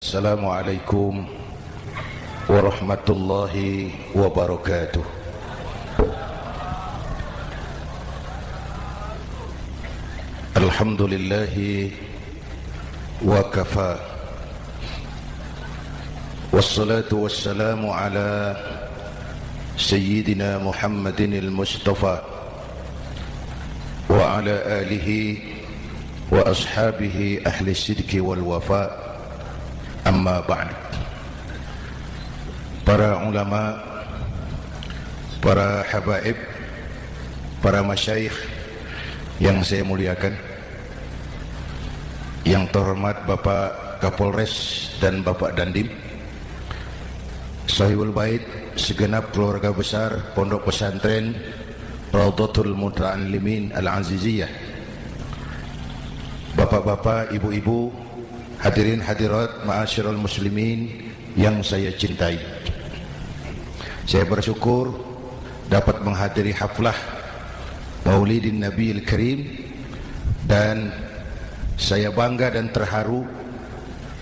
Assalamualaikum warahmatullahi wabarakatuh. Alhamdulillahi wa kafa, wassalatu wassalamu ala sayyidina Muhammadin al-Mustafa wa ala alihi wa ashabihi ahli sidqi wal wafa. Amma ba'd. Para ulama, para habaib, para masyayikh yang saya muliakan, yang terhormat Bapak Kapolres dan Bapak Dandim, Sahibul Bait, segenap keluarga besar Pondok Pesantren Raudhatul Muta'allimin Al-Aziziyah, bapak-bapak, ibu-ibu, hadirin hadirat ma'asyiral muslimin yang saya cintai. Saya bersyukur dapat menghadiri haflah Maulidin Nabiil Karim, dan saya bangga dan terharu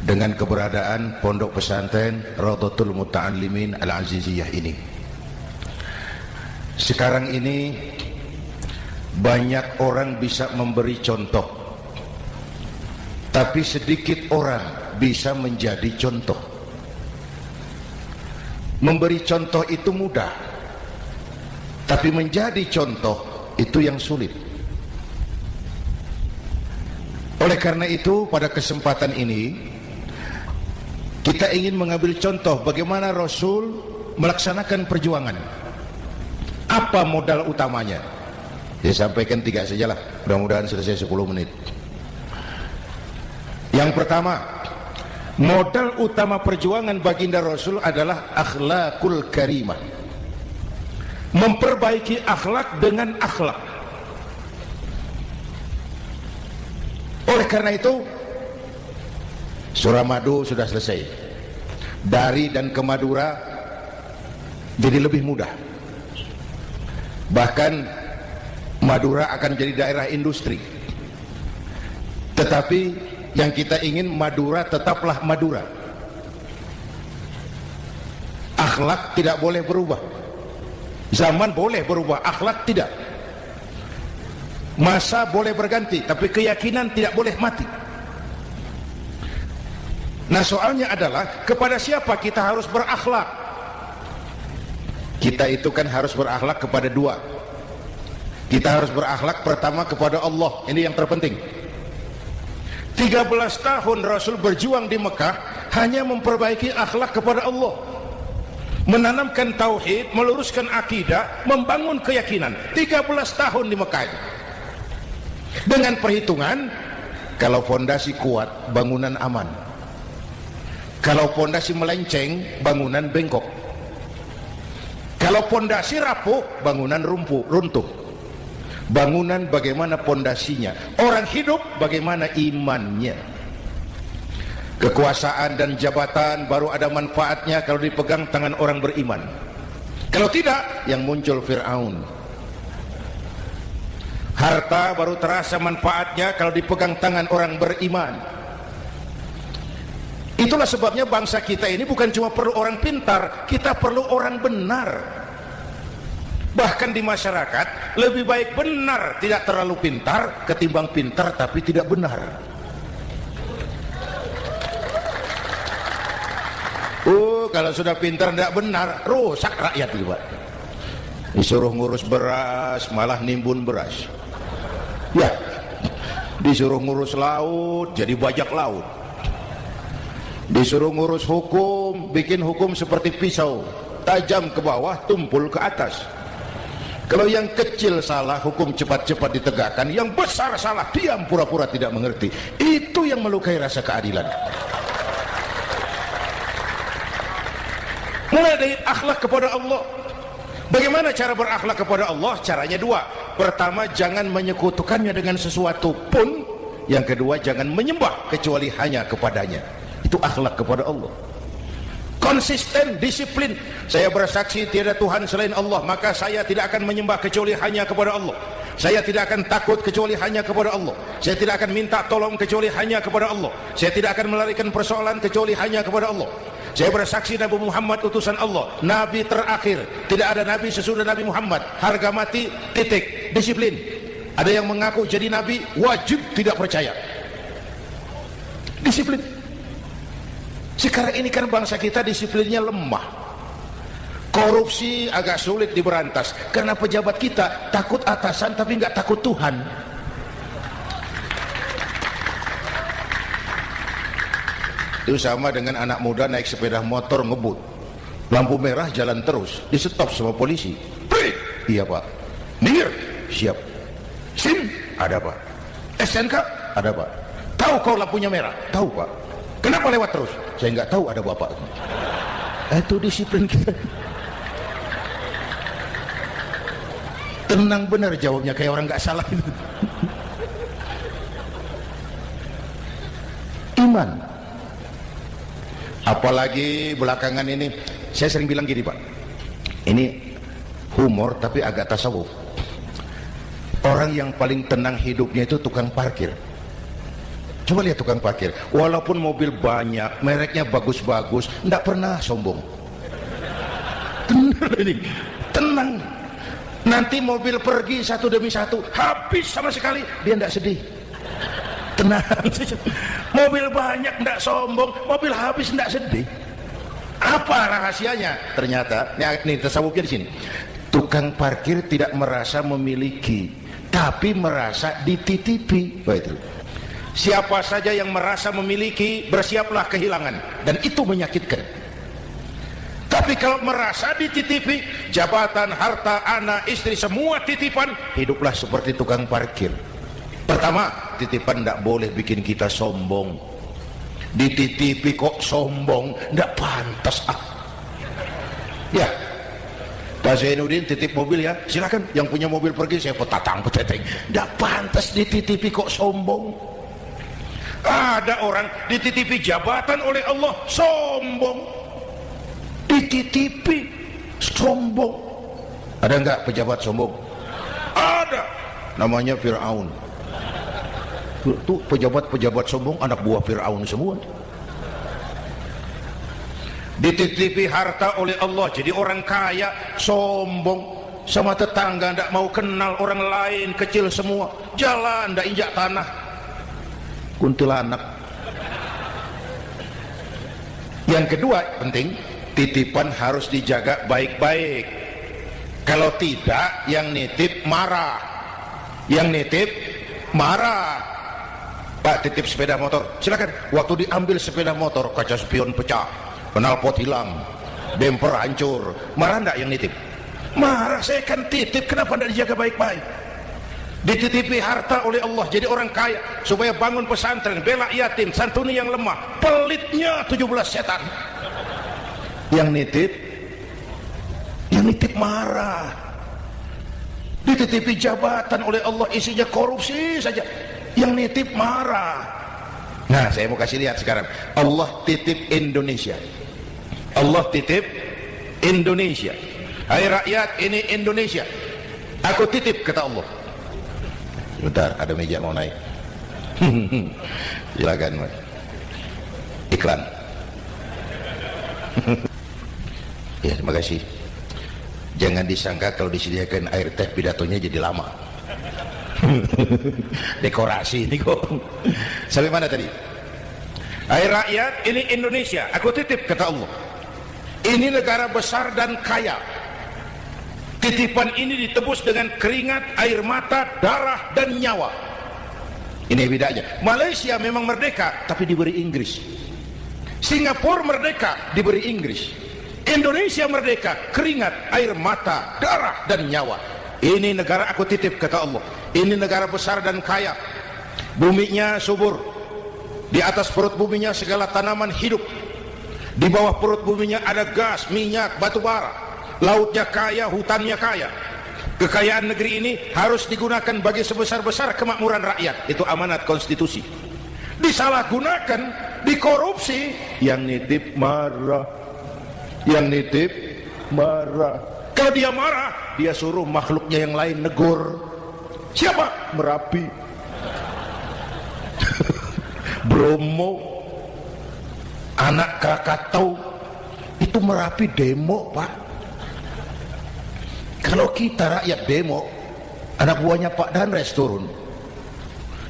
dengan keberadaan Pondok Pesantren Raudhatul Muta'allimin Al-Aziziyah ini. Sekarang ini banyak orang bisa memberi contoh, tapi sedikit orang bisa menjadi contoh. Memberi contoh itu mudah, tapi menjadi contoh itu yang sulit. Oleh karena itu, pada kesempatan ini kita ingin mengambil contoh bagaimana Rasul melaksanakan perjuangan. Apa modal utamanya? Saya sampaikan 3 sajalah, mudah-mudahan selesai 10 menit. Yang pertama, modal utama perjuangan baginda Rasul adalah akhlakul karimah. Memperbaiki akhlak dengan akhlak. Oleh karena itu, Suramadu sudah selesai. Dari dan ke Madura jadi lebih mudah. Bahkan Madura akan jadi daerah industri. Tetapi yang kita ingin Madura tetaplah Madura. Akhlak tidak boleh berubah. Zaman boleh berubah, akhlak tidak. Masa boleh berganti, tapi keyakinan tidak boleh mati. Nah, soalnya adalah kepada siapa kita harus berakhlak? Kita itu kan harus berakhlak kepada 2. Kita harus berakhlak pertama kepada Allah. Ini yang terpenting. 13 tahun Rasul berjuang di Mekah hanya memperbaiki akhlak kepada Allah, menanamkan tauhid, meluruskan akidah, membangun keyakinan. 13 tahun di Mekah dengan perhitungan, kalau fondasi kuat bangunan aman, kalau fondasi melenceng bangunan bengkok, kalau fondasi rapuh bangunan runtuh. Bangunan bagaimana pondasinya, orang hidup bagaimana imannya. Kekuasaan dan jabatan baru ada manfaatnya kalau dipegang tangan orang beriman. Kalau tidak, yang muncul Fir'aun. Harta baru terasa manfaatnya kalau dipegang tangan orang beriman. Itulah sebabnya bangsa kita ini bukan cuma perlu orang pintar, kita perlu orang benar. Bahkan di masyarakat lebih baik benar tidak terlalu pintar ketimbang pintar tapi tidak benar. Kalau sudah pintar tidak benar, rusak rakyat juga. Disuruh ngurus beras malah nimbun beras. Ya, disuruh ngurus laut jadi bajak laut. Disuruh ngurus hukum, bikin hukum seperti pisau, tajam ke bawah, tumpul ke atas. Kalau yang kecil salah, hukum cepat-cepat ditegakkan. Yang besar salah, diam pura-pura tidak mengerti. Itu yang melukai rasa keadilan. Mulai dari akhlak kepada Allah. Bagaimana cara berakhlak kepada Allah? Caranya 2. Pertama, jangan menyekutukannya dengan sesuatu pun. Yang kedua, jangan menyembah kecuali hanya kepadanya. Itu akhlak kepada Allah. Konsisten, disiplin. Saya bersaksi tiada Tuhan selain Allah, maka saya tidak akan menyembah kecuali hanya kepada Allah. Saya tidak akan takut kecuali hanya kepada Allah. Saya tidak akan minta tolong kecuali hanya kepada Allah. Saya tidak akan melarikan persoalan kecuali hanya kepada Allah. Saya bersaksi Nabi Muhammad utusan Allah, Nabi terakhir. Tidak ada Nabi sesudah Nabi Muhammad. Harga mati, titik. Disiplin. Ada yang mengaku jadi Nabi, wajib tidak percaya. Disiplin. Sekarang ini kan bangsa kita disiplinnya lemah. Korupsi agak sulit diberantas karena pejabat kita takut atasan tapi nggak takut Tuhan. Itu sama dengan anak muda naik sepeda motor ngebut, lampu merah jalan terus, di stop sama polisi. Iya pak. Minggir. Siap. SIM ada pak. SNK ada pak. Tahu kau lampunya merah? Tahu pak. Kenapa lewat terus? Saya nggak tahu, ada bapak. Itu disiplin kita. Tenang benar jawabnya, kayak orang nggak salah itu. Iman. Apalagi belakangan ini, saya sering bilang gini pak, ini humor tapi agak tasawuf. Orang yang paling tenang hidupnya itu tukang parkir. Coba lihat tukang parkir, walaupun mobil banyak, mereknya bagus-bagus, nggak pernah sombong. Tenang ini, tenang. Nanti mobil pergi satu demi satu, habis sama sekali, dia tidak sedih. Tenang. Mobil banyak tidak sombong, mobil habis tidak sedih. Apa rahasianya? Ternyata, ini tasawufnya di sini. Tukang parkir tidak merasa memiliki, tapi merasa dititipi. Betul. Siapa saja yang merasa memiliki, bersiaplah kehilangan, dan itu menyakitkan. Tapi kalau merasa dititipi, jabatan, harta, anak, istri, semua titipan, hiduplah seperti tukang parkir. Pertama, titipan tidak boleh bikin kita sombong. Dititipi kok sombong, tidak pantas ya. Pak Zainuddin titip mobil ya, silakan. Yang punya mobil pergi, saya petatang-peteteng. Tidak pantas dititipi kok sombong. Ada orang dititipi jabatan oleh Allah, sombong. Dititipi sombong. Ada enggak pejabat sombong? Ada, namanya Fir'aun. Tuh pejabat-pejabat sombong anak buah Fir'aun semua. Dititipi harta oleh Allah, jadi orang kaya sombong. Sama tetangga enggak mau kenal orang lain, kecil semua, jalan enggak injak tanah. Kuntilanak. Yang kedua penting, titipan harus dijaga baik-baik. Kalau tidak, yang nitip marah. Yang nitip marah. Pak, titip sepeda motor, silakan. Waktu diambil sepeda motor, kaca spion pecah, knalpot hilang, bemper hancur, marah enggak yang nitip? Marah. Saya kan titip, kenapa enggak dijaga baik-baik? Dititipi harta oleh Allah, jadi orang kaya supaya bangun pesantren, bela yatim, santuni yang lemah, pelitnya 17 setan. Yang nitip marah. Dititipi jabatan oleh Allah, isinya korupsi saja, yang nitip marah. Nah, saya mau kasih lihat sekarang, Allah titip Indonesia. Allah titip Indonesia. Hai rakyat, ini Indonesia, aku titip, kata Allah. Bentar, ada meja mau naik. Silakan mas. Iklan. Ya, terima kasih. Jangan disangka kalau disediakan air teh pidatonya jadi lama. Dekorasi ini kok. Sampai mana tadi? Hai rakyat, ini Indonesia, aku titip, kata Allah. Ini negara besar dan kaya. Titipan ini ditebus dengan keringat, air mata, darah, dan nyawa. Ini bedanya. Malaysia memang merdeka, tapi diberi Inggris. Singapura merdeka, diberi Inggris. Indonesia merdeka, keringat, air mata, darah, dan nyawa. Ini negara aku titip, kata Allah. Ini negara besar dan kaya. Buminya subur. Di atas perut buminya segala tanaman hidup. Di bawah perut buminya ada gas, minyak, batu bara. Lautnya kaya, hutannya kaya. Kekayaan negeri ini harus digunakan bagi sebesar-besar kemakmuran rakyat. Itu amanat konstitusi. Disalahgunakan, dikorupsi, yang nitip marah. Yang nitip marah. Kalau dia marah, dia suruh makhluknya yang lain negur. Siapa? Merapi. Bromo, anak Krakatau, itu Merapi demo, Pak. Kalau kita rakyat demo, anak buahnya Pak Danres turun.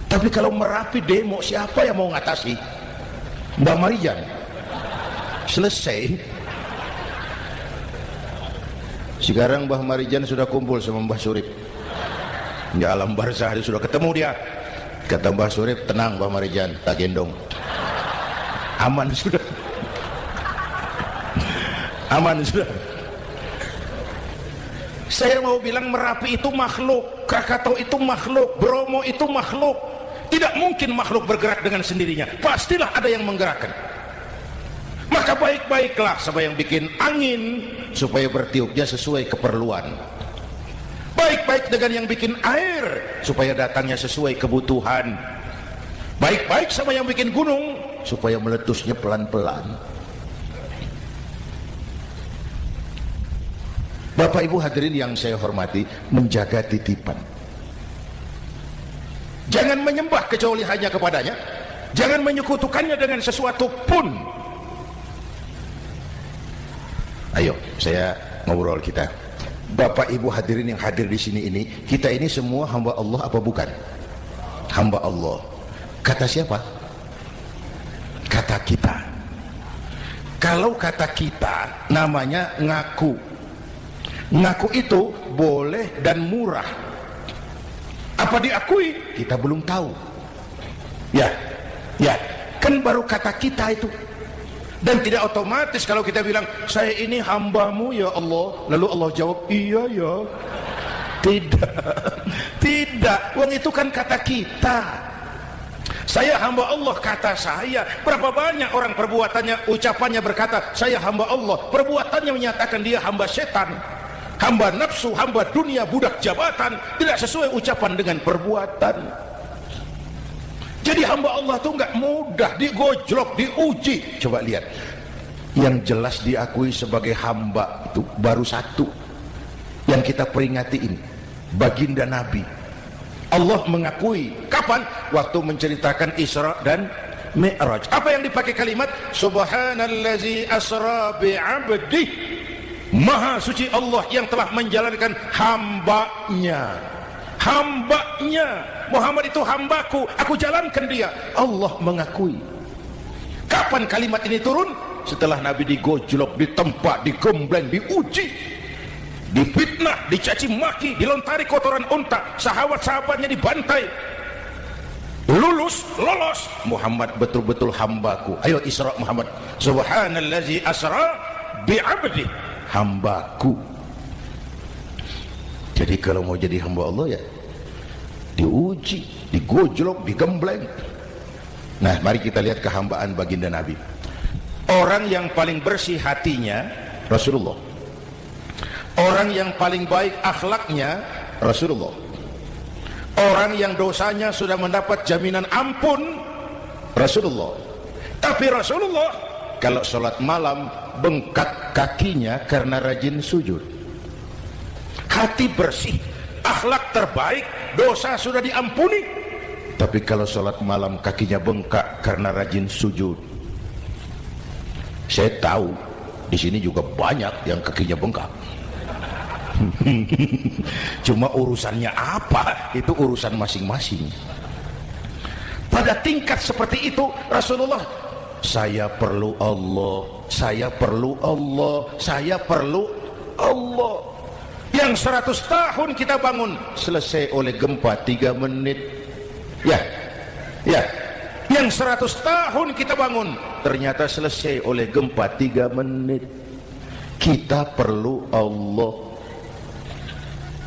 Tapi kalau Merapi demo, siapa yang mau ngatasi? Mbak Marijan. Selesai. Sekarang Mbah Marijan sudah kumpul sama Mbah Surip. Di alam barzah dia sudah ketemu dia. Kata Mbah Surip, tenang Mbah Marijan, tak gendong. Aman sudah. Aman sudah. Saya mau bilang Merapi itu makhluk, Krakatau itu makhluk, Bromo itu makhluk. Tidak mungkin makhluk bergerak dengan sendirinya. Pastilah ada yang menggerakkan. Maka baik-baiklah sama yang bikin angin supaya bertiupnya sesuai keperluan. Baik-baik dengan yang bikin air supaya datangnya sesuai kebutuhan. Baik-baik sama yang bikin gunung supaya meletusnya pelan-pelan. Bapak Ibu hadirin yang saya hormati, menjaga titipan. Jangan menyembah kecuali hanya kepadanya. Jangan menyekutukannya dengan sesuatu pun. Ayo, saya ngobrol kita. Bapak Ibu hadirin yang hadir di sini ini, kita ini semua hamba Allah apa bukan? Hamba Allah. Kata siapa? Kata kita. Kalau kata kita namanya ngaku. Ngaku itu boleh dan murah. Apa diakui? Kita belum tahu. Ya, kan baru kata kita itu. Dan tidak otomatis kalau kita bilang saya ini hambamu ya Allah, lalu Allah jawab iya ya. Tidak, wong itu kan kata kita. Saya hamba Allah, kata saya. Berapa banyak orang perbuatannya, ucapannya berkata saya hamba Allah, perbuatannya menyatakan dia hamba setan, hamba nafsu, hamba dunia, budak jabatan. Tidak sesuai ucapan dengan perbuatan. Jadi hamba Allah itu nggak mudah, digojlok, diuji. Coba lihat, yang jelas diakui sebagai hamba itu baru satu yang kita peringati ini, baginda Nabi. Allah mengakui kapan? Waktu menceritakan Isra dan Mi'raj. Apa yang dipakai kalimat? Subhanallazi asra bi'abdih. Maha suci Allah yang telah menjalankan hambanya. Hambanya. Muhammad itu hambaku, aku jalankan dia. Allah mengakui. Kapan kalimat ini turun? Setelah Nabi digojlok, ditempa, digembleng, diuji, difitnah, dicaci maki, dilontari kotoran unta, sahabat-sahabatnya dibantai. Lolos, Muhammad betul-betul hambaku. Ayo Isra Muhammad. Subhanallazi asra bi'abdi, hambaku. Jadi kalau mau jadi hamba Allah ya diuji, digojlok, digembleng. Nah, mari kita lihat kehambaan baginda Nabi. Orang yang paling bersih hatinya Rasulullah. Orang yang paling baik akhlaknya Rasulullah. Orang yang dosanya sudah mendapat jaminan ampun Rasulullah. Tapi Rasulullah kalau sholat malam bengkak kakinya karena rajin sujud. Hati bersih, akhlak terbaik, dosa sudah diampuni, tapi kalau sholat malam kakinya bengkak karena rajin sujud. Saya tahu di sini juga banyak yang kakinya bengkak. Cuma urusannya apa? Itu urusan masing-masing. Pada tingkat seperti itu Rasulullah, saya perlu Allah, saya perlu Allah, saya perlu Allah. Yang 100 tahun kita bangun selesai oleh gempa 3 menit. Ya. Yang 100 tahun kita bangun ternyata selesai oleh gempa 3 menit. Kita perlu Allah.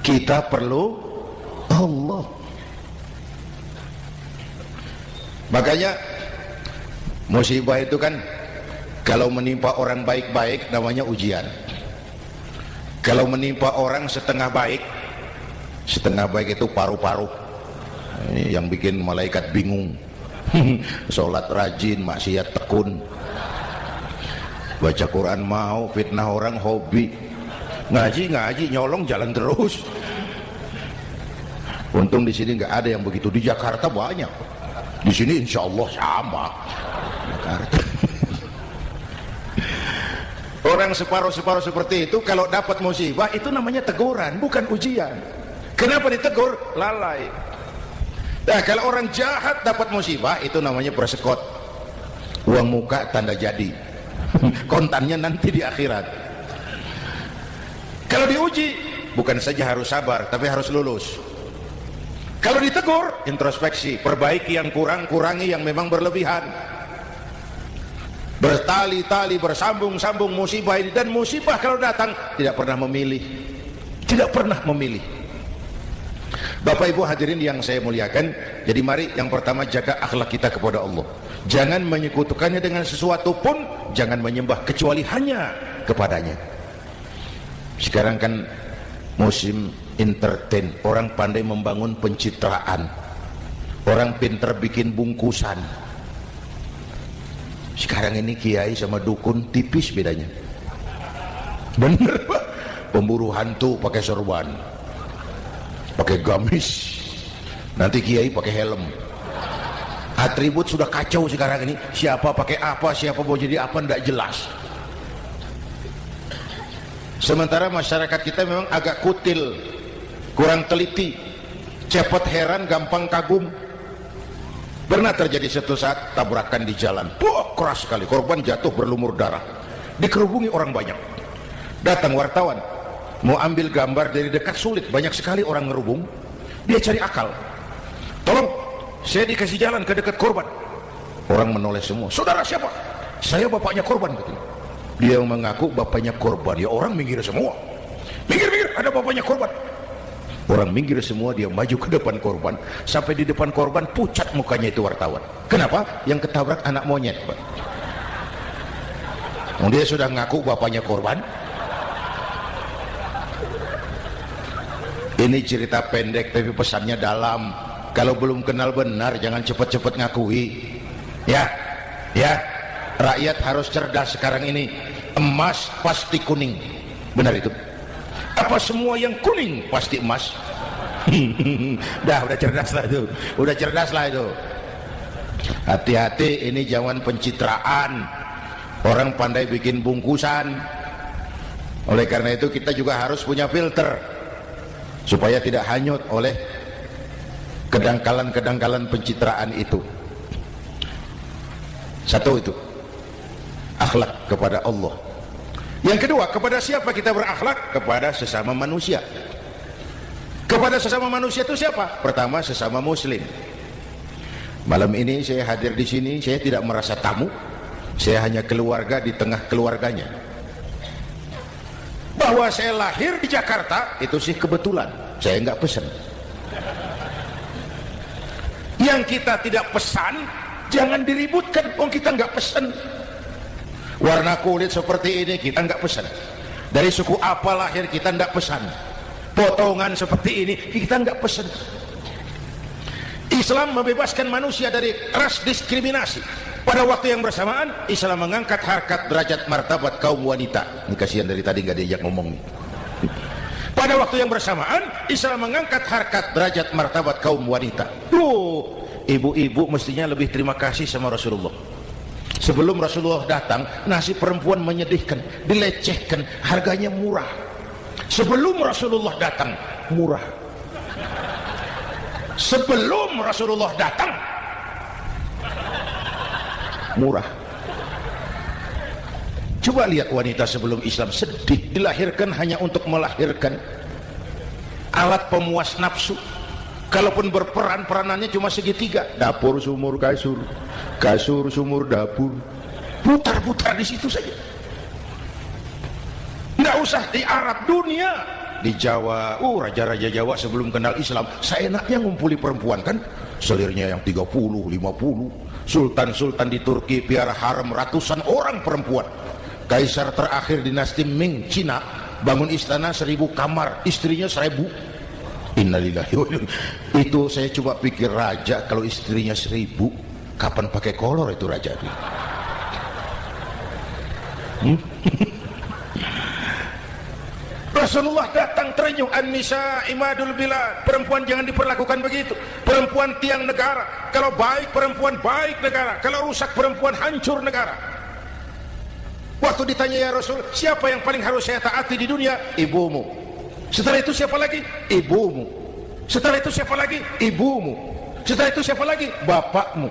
Kita perlu Allah. Makanya musibah itu kan kalau menimpa orang baik-baik namanya ujian. Kalau menimpa orang setengah baik itu paru-paru. Ini yang bikin malaikat bingung. Sholat rajin, maksiat tekun, baca Quran mau, fitnah orang hobi, ngaji nyolong jalan terus. Untung di sini nggak ada yang begitu. Di Jakarta banyak. Di sini insya Allah sama. Jakarta. Orang separuh-separuh seperti itu kalau dapat musibah itu namanya teguran, bukan ujian. Kenapa ditegur? Lalai. Nah, kalau orang jahat dapat musibah itu namanya persekot. Uang muka tanda jadi. Kontannya nanti di akhirat. Kalau diuji bukan saja harus sabar tapi harus lulus. Kalau ditegur introspeksi, perbaiki yang kurang, kurangi yang memang berlebihan. Bertali-tali, bersambung-sambung musibah ini. Dan musibah kalau datang tidak pernah memilih, tidak pernah memilih. Bapak Ibu hadirin yang saya muliakan, jadi mari yang pertama jaga akhlak kita kepada Allah. Jangan menyekutukannya dengan sesuatu pun, jangan menyembah kecuali hanya kepadanya. Sekarang kan musim entertain, orang pandai membangun pencitraan, orang pinter bikin bungkusan. Sekarang ini kiai sama dukun tipis bedanya. Bener Pak, pemburu hantu pakai sorban, pakai gamis, nanti kiai pakai helm. Atribut sudah kacau sekarang ini, siapa pakai apa, siapa mau jadi apa tidak jelas. Sementara masyarakat kita memang agak kutil, kurang teliti, cepat heran, gampang kagum. Pernah terjadi suatu saat tabrakan di jalan, keras sekali, korban jatuh berlumur darah, dikerubungi orang banyak. Datang wartawan mau ambil gambar dari dekat, sulit, banyak sekali orang ngerubung. Dia cari akal, tolong saya dikasih jalan ke dekat korban. Orang menoleh semua. Saudara siapa? Saya bapaknya korban. Dia mengaku bapaknya korban. Ya orang minggir semua, minggir, ada bapaknya korban. Orang minggir semua, dia maju ke depan korban. Sampai di depan korban pucat mukanya itu wartawan. Kenapa? Yang ketabrak anak monyet Pak. Dia sudah ngaku bapaknya korban. Ini cerita pendek tapi pesannya dalam. Kalau belum kenal benar jangan cepat-cepat ngakui. Ya rakyat harus cerdas sekarang ini. Emas pasti kuning, benar itu? Apa semua yang kuning pasti emas? Udah cerdas lah itu. Hati-hati, ini zaman pencitraan, orang pandai bikin bungkusan. Oleh karena itu kita juga harus punya filter supaya tidak hanyut oleh kedangkalan pencitraan itu. Satu itu akhlak kepada Allah. Yang kedua, kepada siapa kita berakhlak? Kepada sesama manusia. Kepada sesama manusia itu siapa? Pertama, sesama muslim. Malam ini saya hadir di sini, saya tidak merasa tamu. Saya hanya keluarga di tengah keluarganya. Bahwa saya lahir di Jakarta itu sih kebetulan, saya nggak pesan. Yang kita tidak pesan jangan diributkan, kita nggak pesan. Warna kulit seperti ini kita nggak pesan. Dari suku apa lahir kita nggak pesan. Potongan seperti ini kita nggak pesan. Islam membebaskan manusia dari ras diskriminasi. Pada waktu yang bersamaan Islam mengangkat harkat derajat martabat kaum wanita. Ini kasihan dari tadi nggak diajak ngomong. Pada waktu yang bersamaan Islam mengangkat harkat derajat martabat kaum wanita. Ibu-ibu mestinya lebih terima kasih sama Rasulullah. Sebelum Rasulullah datang, nasib perempuan menyedihkan, dilecehkan, harganya murah. Sebelum Rasulullah datang, murah. Sebelum Rasulullah datang, murah. Coba lihat wanita sebelum Islam, sedih, dilahirkan hanya untuk melahirkan, alat pemuas nafsu. Kalaupun berperan, peranannya cuma segitiga, dapur sumur kasur, kasur sumur dapur, putar-putar di situ saja. Nggak usah di Arab, dunia, di Jawa, raja-raja Jawa sebelum kenal Islam, seenaknya ngumpuli perempuan kan, selirnya yang 30, 50, sultan-sultan di Turki piara harem ratusan orang perempuan. Kaisar terakhir dinasti Ming Cina bangun istana 1000 kamar, istrinya 1000. Innalillahi wa inna. Itu saya coba pikir, raja kalau istrinya 1000, kapan pakai kolor itu raja itu? Rasulullah datang terenyuh, an-nisa imadul bilad, perempuan jangan diperlakukan begitu, perempuan tiang negara, kalau baik perempuan baik negara, kalau rusak perempuan hancur negara. Waktu ditanya, ya Rasul, siapa yang paling harus saya taati di dunia? Ibumu. Setelah itu siapa lagi? Ibumu. Setelah itu siapa lagi? Ibumu. Setelah itu siapa lagi? Bapakmu.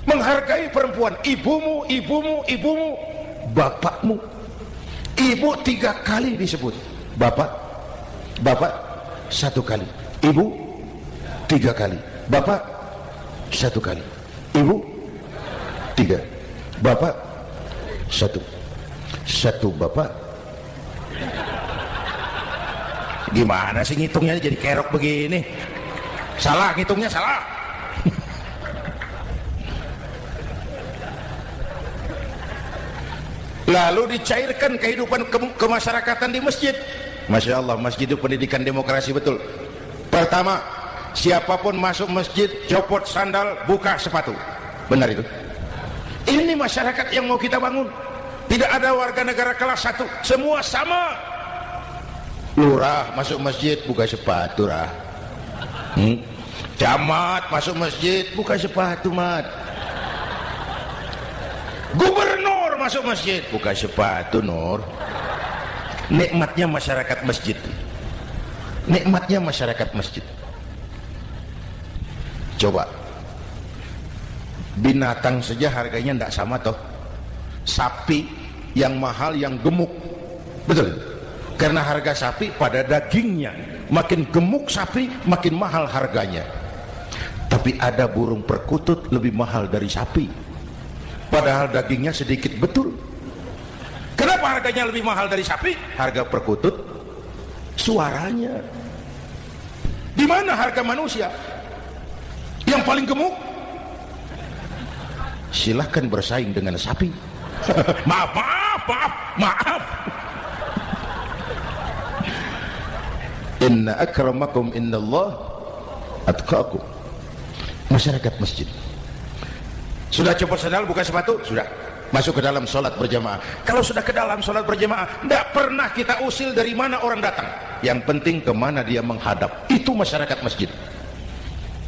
Menghargai perempuan, ibumu, ibumu, ibumu, bapakmu. Ibu 3 kali disebut, bapak 1 kali, ibu 3 kali, bapak 1 kali, ibu 3, bapak 1 bapak. Gimana sih ngitungnya jadi kerok begini? Salah ngitungnya, salah. Lalu dicairkan kehidupan kemasyarakatan di masjid. Masya Allah, masjid itu pendidikan demokrasi betul. Pertama, siapapun masuk masjid copot sandal, buka sepatu. Benar itu. Ini masyarakat yang mau kita bangun. Tidak ada warga negara kelas 1, semua sama. Lurah masuk masjid buka sepatu, rah. Camat masuk masjid buka sepatu, mat. Gubernur masuk masjid buka sepatu, Nur. Nikmatnya masyarakat masjid, nikmatnya masyarakat masjid. Coba binatang saja harganya tidak sama toh. Sapi yang mahal, yang gemuk, betul, karena harga sapi pada dagingnya. Makin gemuk sapi makin mahal harganya. Tapi ada burung perkutut lebih mahal dari sapi, padahal dagingnya sedikit, betul. Kenapa harganya lebih mahal dari sapi? Harga perkutut suaranya. Di mana harga manusia yang paling gemuk? Silahkan bersaing dengan sapi. maaf. Inna akramakum indallah atqakum. Masyarakat masjid sudah copot sandal, buka sepatu, sudah masuk ke dalam sholat berjamaah. Kalau sudah ke dalam sholat berjamaah, tidak pernah kita usil dari mana orang datang, yang penting kemana dia menghadap. Itu masyarakat masjid.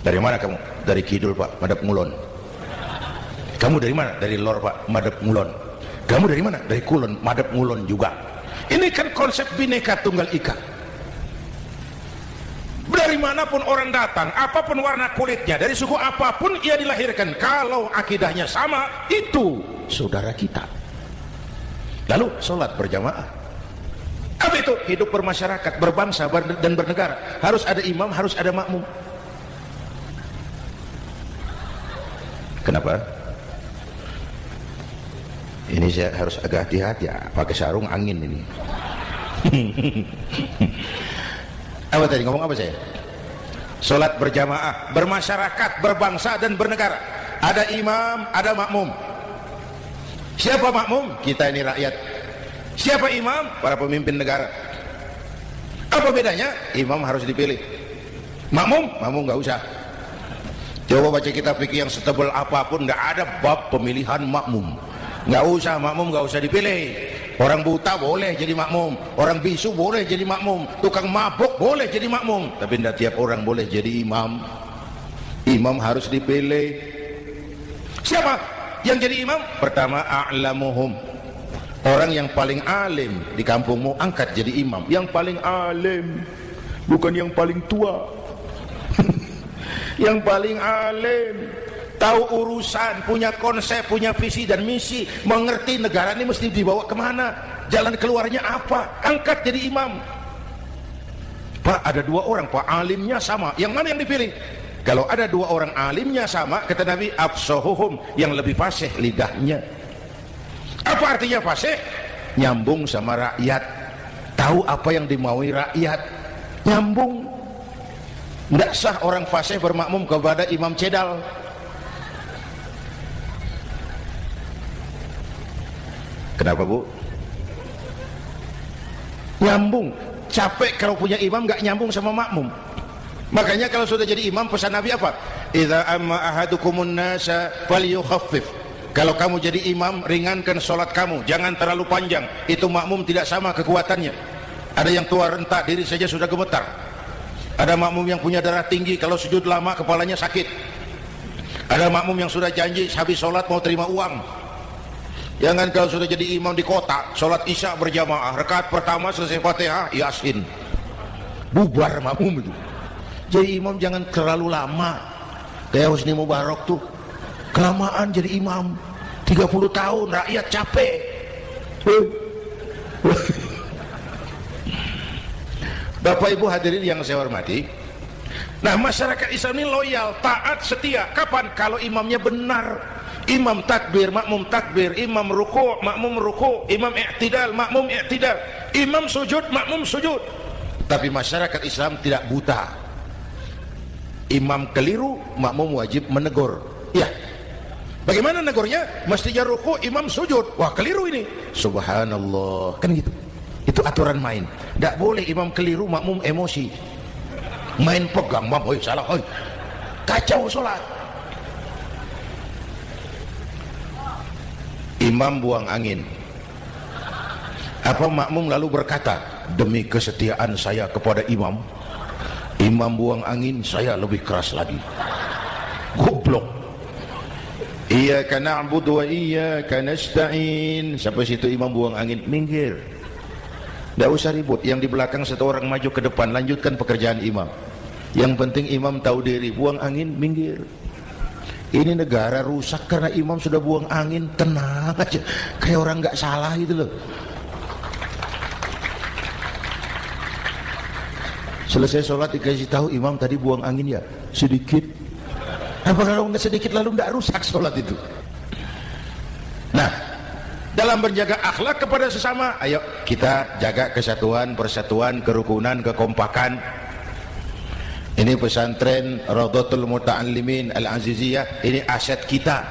Dari mana kamu? Dari kidul, Pak, madhab ngulon. Kamu dari mana? Dari lor, Pak, madhab ngulon. Kamu dari mana? Dari kulon, madhab ngulon juga. Ini kan konsep Bhinneka Tunggal Ika. Dari manapun orang datang, apapun warna kulitnya, dari suku apapun ia dilahirkan, kalau akidahnya sama, itu saudara kita. Lalu sholat berjamaah. Apa itu? Hidup bermasyarakat, berbangsa dan bernegara. Harus ada imam, harus ada makmum. Kenapa? Ini saya harus agak hati-hati ya, pakai sarung angin ini. Apa tadi, ngomong apa saya? Sholat berjamaah, bermasyarakat, berbangsa dan bernegara. Ada imam, ada makmum. Siapa makmum? Kita ini rakyat. Siapa imam? Para pemimpin negara. Apa bedanya? Imam harus dipilih, makmum nggak usah. Coba baca kitab fikih yang setebal apapun, nggak ada bab pemilihan makmum. Nggak usah, makmum nggak usah dipilih. Orang buta boleh jadi makmum, orang bisu boleh jadi makmum, tukang mabuk boleh jadi makmum, tapi tidak tiap orang boleh jadi imam. Imam harus dipilih. Siapa yang jadi imam? Pertama, a'lamuhum, orang yang paling alim di kampungmu, angkat jadi imam. Yang paling alim, bukan yang paling tua. Yang paling alim, tahu urusan, punya konsep, punya visi dan misi, mengerti negara ini mesti dibawa kemana, jalan keluarnya apa, angkat jadi imam. Pak, ada 2 orang, Pak, alimnya sama, yang mana yang dipilih? Kalau ada 2 orang alimnya sama, kata Nabi, afsahuhum, yang lebih fasih lidahnya. Apa artinya fasih? Nyambung sama rakyat, tahu apa yang dimaui rakyat, nyambung. Tidak sah orang fasih bermakmum kepada imam cedal. Kenapa, Bu? Nyambung. Capek kalau punya imam nggak nyambung sama makmum. Makanya kalau sudah jadi imam, pesan Nabi apa? Idza amma ahadukumun nasa falyukhaffif. Kalau kamu jadi imam, ringankan sholat kamu, jangan terlalu panjang. Itu makmum tidak sama kekuatannya. Ada yang tua renta diri saja sudah gemetar. Ada makmum yang punya darah tinggi, kalau sujud lama kepalanya sakit. Ada makmum yang sudah janji habis sholat mau terima uang. Jangan kalau sudah jadi imam di kota, sholat isya berjamaah, rakaat pertama selesai Fatihah, Yasin, bubar makmum itu. Jadi imam jangan terlalu lama. Kayak Husni Mubarak tuh, kelamaan jadi imam 30 tahun, rakyat capek. Bapak Ibu hadirin yang saya hormati, nah masyarakat Islam ini loyal, taat, setia. Kapan? Kalau imamnya benar. Imam takbir, makmum takbir. Imam ruku', makmum ruku'. Imam i'tidal, makmum i'tidal. Imam sujud, makmum sujud. Tapi masyarakat Islam tidak buta. Imam keliru, makmum wajib menegur. Ya, bagaimana negurnya? Mestinya ruku', imam sujud. Wah, keliru ini. Subhanallah, kan gitu. Itu aturan main. Tidak boleh imam keliru, makmum emosi, main pegang, oi salah, oi, kacau sholat. Imam buang angin, apa makmum lalu berkata, demi kesetiaan saya kepada imam, imam buang angin, saya lebih keras lagi. Goblok. Iyyaka na'budu wa iyyaka nasta'in. Sampai situ imam buang angin, minggir. Tidak usah ribut. Yang di belakang satu orang maju ke depan, lanjutkan pekerjaan imam. Yang penting imam tahu diri, buang angin, minggir. Ini negara rusak karena imam sudah buang angin. Tenang aja, kayak orang nggak salah gitu loh. Selesai sholat dikasih tahu imam tadi buang angin ya sedikit. Apa kalau nggak sedikit lalu nggak rusak sholat itu? Nah, dalam menjaga akhlak kepada sesama, ayo kita jaga kesatuan, persatuan, kerukunan, kekompakan. Ini pesantren Raudhatul Muta'allimin Al-Aziziyah, ini aset kita.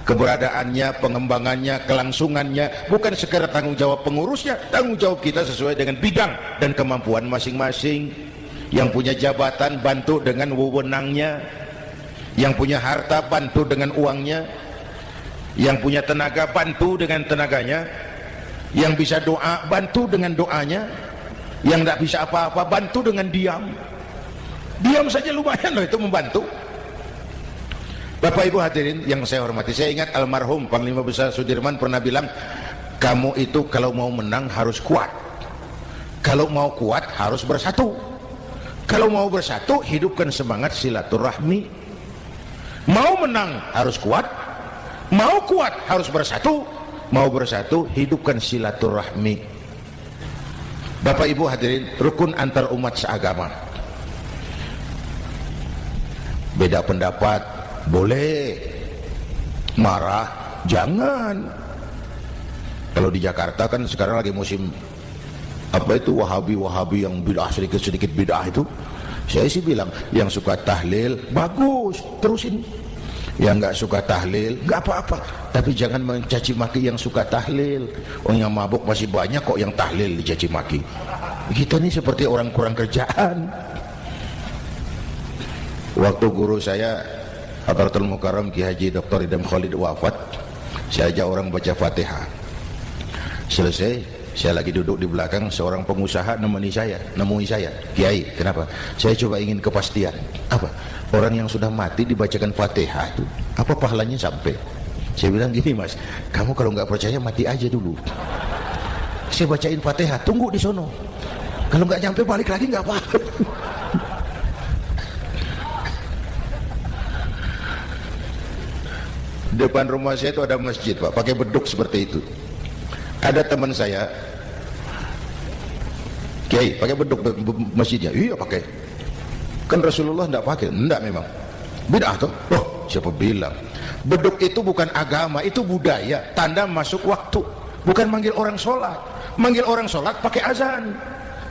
Keberadaannya, pengembangannya, kelangsungannya bukan sekedar tanggung jawab pengurusnya, tanggung jawab kita sesuai dengan bidang dan kemampuan masing-masing. Yang punya jabatan bantu dengan wewenangnya, yang punya harta bantu dengan uangnya, yang punya tenaga bantu dengan tenaganya, yang bisa doa bantu dengan doanya, yang tidak bisa apa-apa bantu dengan diam. Diam saja lumayan loh itu membantu. Bapak Ibu hadirin yang saya hormati, saya ingat almarhum Panglima Besar Sudirman pernah bilang, kamu itu kalau mau menang harus kuat, kalau mau kuat harus bersatu, kalau mau bersatu hidupkan semangat silaturahmi. Mau menang harus kuat, mau kuat harus bersatu, mau bersatu hidupkan silaturahmi. Bapak Ibu hadirin, rukun antar umat seagama. Beda pendapat boleh, marah jangan. Kalau di Jakarta kan sekarang lagi musim apa itu wahabi yang bid'ah, sedikit bid'ah itu. Saya sih bilang yang suka tahlil bagus, terusin. Yang nggak suka tahlil nggak apa-apa, tapi jangan mencaci maki yang suka tahlil. Yang mabuk masih banyak kok yang tahlil dicaci maki. Kita ini seperti orang kurang kerjaan. Waktu guru saya Hadratul Mukarram Ki Haji Dr. Idham Khalid wafat, saya ajak orang baca Fatihah. Selesai, saya lagi duduk di belakang, seorang pengusaha nemui saya, Kiai, kenapa? Saya coba ingin kepastian. Apa? Orang yang sudah mati dibacakan Fatihah itu, apa pahalanya sampai? Saya bilang gini, Mas, kamu kalau nggak percaya mati aja dulu. Saya bacain Fatihah, tunggu di sono. Kalau nggak nyampe balik lagi nggak apa-apa. Depan rumah saya itu ada masjid, Pak, pakai beduk seperti itu. Ada teman saya, Kiai, pakai beduk masjidnya. Iya pakai. Kan Rasulullah enggak pakai. Enggak memang. Bid'ah tuh. Oh, siapa bilang? Beduk itu bukan agama, itu budaya, tanda masuk waktu. Bukan manggil orang sholat. Manggil orang sholat pakai azan.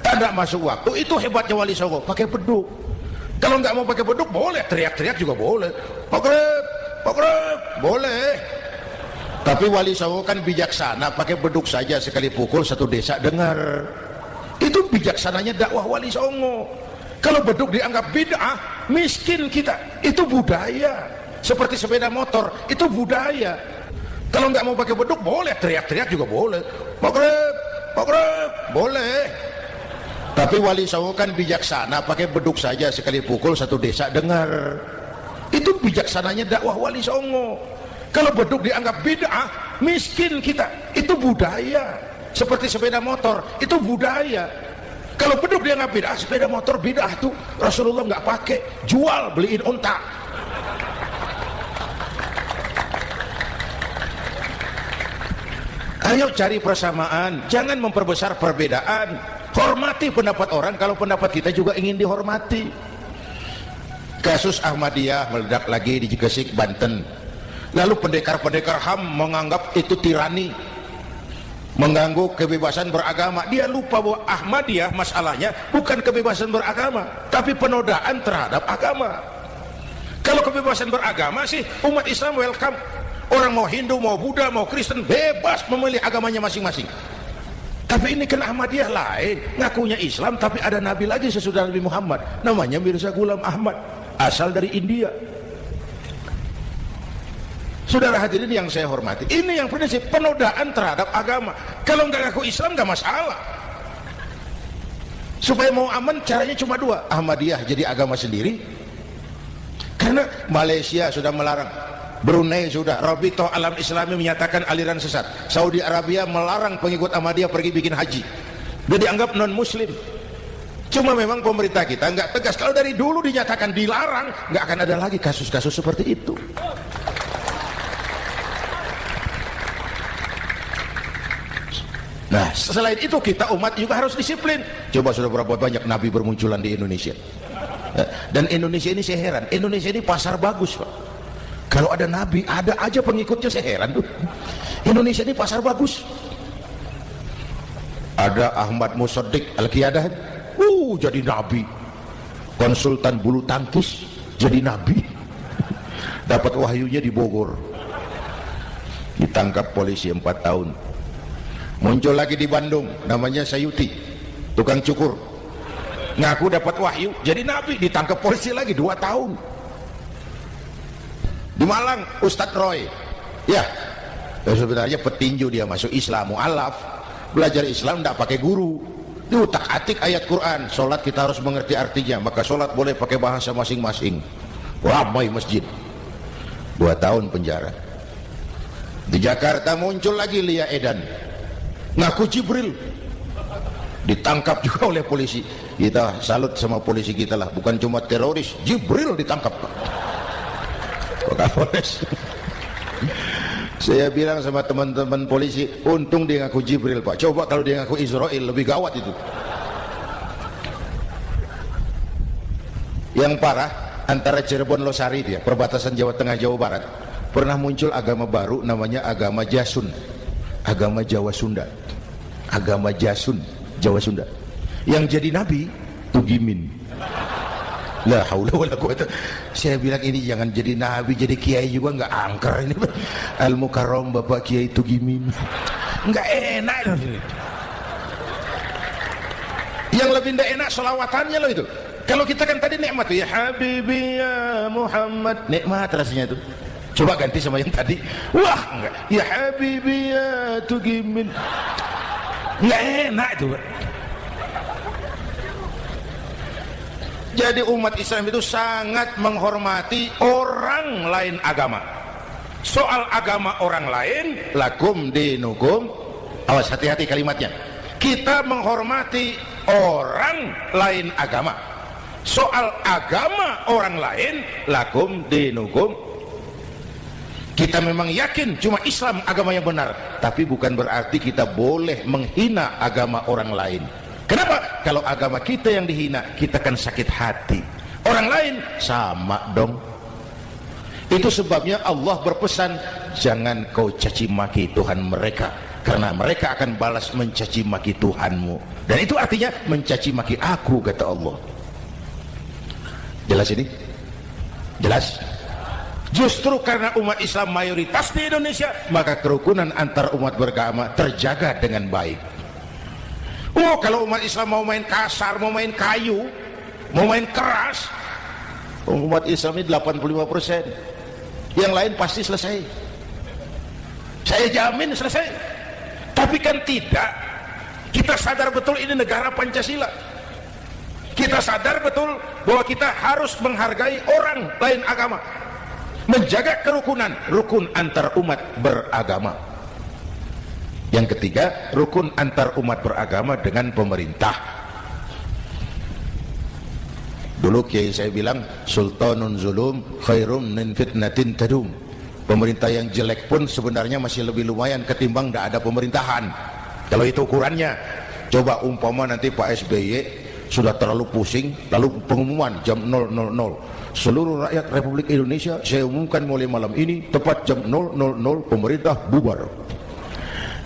Tanda masuk waktu, itu hebatnya Wali Songo, pakai beduk. Kalau nggak mau pakai beduk boleh, teriak-teriak juga boleh. Pogreb, boleh. Tapi Wali Songo kan bijaksana, pakai beduk saja sekali pukul satu desa dengar. Itu bijaksananya dakwah Wali Songo. Kalau beduk dianggap bid'ah, miskin kita. Itu budaya. Seperti sepeda motor, itu budaya. Kalau nggak mau pakai beduk boleh, teriak-teriak juga boleh. Pogreb, boleh. Tapi Wali Songo kan bijaksana, pakai beduk saja sekali pukul satu desa dengar. Itu bijaksananya dakwah Wali Songo. Kalau beduk dianggap bid'ah, miskin kita. Itu budaya. Seperti sepeda motor, itu budaya. Kalau beduk dianggap bid'ah, sepeda motor bid'ah tuh Rasulullah nggak pakai, jual, beliin unta. Ayo cari persamaan, jangan memperbesar perbedaan. Hormati pendapat orang kalau pendapat kita juga ingin dihormati. Kasus Ahmadiyah meledak lagi di Gresik, Banten. Lalu pendekar-pendekar HAM menganggap itu tirani, mengganggu kebebasan beragama. Dia lupa bahwa Ahmadiyah masalahnya bukan kebebasan beragama, tapi penodaan terhadap agama. Kalau kebebasan beragama sih umat Islam welcome. Orang mau Hindu, mau Buddha, mau Kristen bebas memilih agamanya masing-masing. Tapi ini kan Ahmadiyah lain, ngakunya Islam tapi ada nabi lagi sesudah Nabi Muhammad, namanya Mirza Ghulam Ahmad, asal dari India. Saudara hadirin yang saya hormati, ini yang prinsip penodaan terhadap agama. Kalau nggak ngaku Islam nggak masalah. Supaya mau aman caranya cuma dua, Ahmadiyah jadi agama sendiri, karena Malaysia sudah melarang, Brunei sudah, Rabithah Alam Islami menyatakan aliran sesat, Saudi Arabia melarang pengikut Ahmadiyah pergi bikin haji, dia dianggap non muslim. Cuma memang pemerintah kita nggak tegas. Kalau dari dulu dinyatakan dilarang, nggak akan ada lagi kasus-kasus seperti itu. Nah, selain itu kita umat juga harus disiplin. Coba sudah berapa banyak nabi bermunculan di Indonesia. Dan Indonesia ini saya heran, Indonesia ini pasar bagus, Pak. Kalau ada nabi, ada aja pengikutnya, saya heran tuh. Indonesia ini pasar bagus. Ada Ahmad Musaddiq Al-Qiyadah, jadi nabi. Konsultan bulu tangkis jadi nabi. Dapat wahyunya di Bogor. Ditangkap polisi 4 tahun. Muncul lagi di Bandung, namanya Sayuti, tukang cukur, ngaku dapat wahyu jadi nabi, ditangkap polisi lagi 2 tahun. Di Malang Ustadz Roy, ya sebenarnya petinju, dia masuk Islam, mu'alaf, belajar Islam tidak pakai guru, diutak-atik ayat Quran, sholat kita harus mengerti artinya, maka sholat boleh pakai bahasa masing-masing. Ramai masjid. 2 tahun penjara. Di Jakarta muncul lagi Lia Edan, ngaku Jibril, ditangkap juga oleh polisi. Kita salut sama polisi kita lah, bukan cuma teroris, Jibril ditangkap. Kapolres. Saya bilang sama teman-teman polisi, untung dia ngaku Jibril, Pak. Coba kalau dia ngaku Israel, lebih gawat itu. Yang parah, antara Cirebon Losari dia, perbatasan Jawa Tengah Jawa Barat, pernah muncul agama baru namanya agama Jasun, agama Jawa Sunda, agama Jasun Jawa Sunda. Yang jadi nabi Tugimin. La haula wala quwata. Saya bilang ini jangan jadi nabi, jadi kiai juga nggak angker ini. Al Mukarram Bapak Kiai Tugimin, nggak enak. Yang lebih nggak enak selawatannya loh itu. Kalau kita kan tadi nikmat tuh, ya Habibi ya Muhammad, nikmat rasanya itu. Coba ganti sama yang tadi, wah enggak, ya Habibi ya Tugimin, nggak enak itu. Jadi umat Islam itu sangat menghormati orang lain agama. Soal agama orang lain, lakum dinukum, awas hati-hati kalimatnya. Kita menghormati orang lain agama. Soal agama orang lain, lakum dinukum. Kita memang yakin cuma Islam agama yang benar, tapi bukan berarti kita boleh menghina agama orang lain. Kenapa? Kalau agama kita yang dihina, kita kan sakit hati. Orang lain sama dong. Itu sebabnya Allah berpesan, jangan kau caci maki Tuhan mereka, karena mereka akan balas mencaci maki Tuhanmu. Dan itu artinya mencaci maki aku, kata Allah. Jelas ini? Jelas? Justru karena umat Islam mayoritas di Indonesia, maka kerukunan antar umat beragama terjaga dengan baik. Oh, kalau umat Islam mau main kasar, mau main kayu, mau main keras, umat Islam ini 85%, yang lain pasti selesai. Saya jamin selesai. Tapi kan tidak. Kita sadar betul ini negara Pancasila. Kita sadar betul bahwa kita harus menghargai orang lain agama, menjaga kerukunan, rukun antar umat beragama. Yang ketiga, rukun antar umat beragama dengan pemerintah. Dulu kiai saya bilang, sultanun zulum khairum min fitnatin tadum. Pemerintah yang jelek pun sebenarnya masih lebih lumayan ketimbang tidak ada pemerintahan. Kalau itu ukurannya. Coba umpama nanti Pak SBY sudah terlalu pusing, lalu pengumuman jam 000, seluruh rakyat Republik Indonesia saya umumkan mulai malam ini tepat jam 000 pemerintah bubar.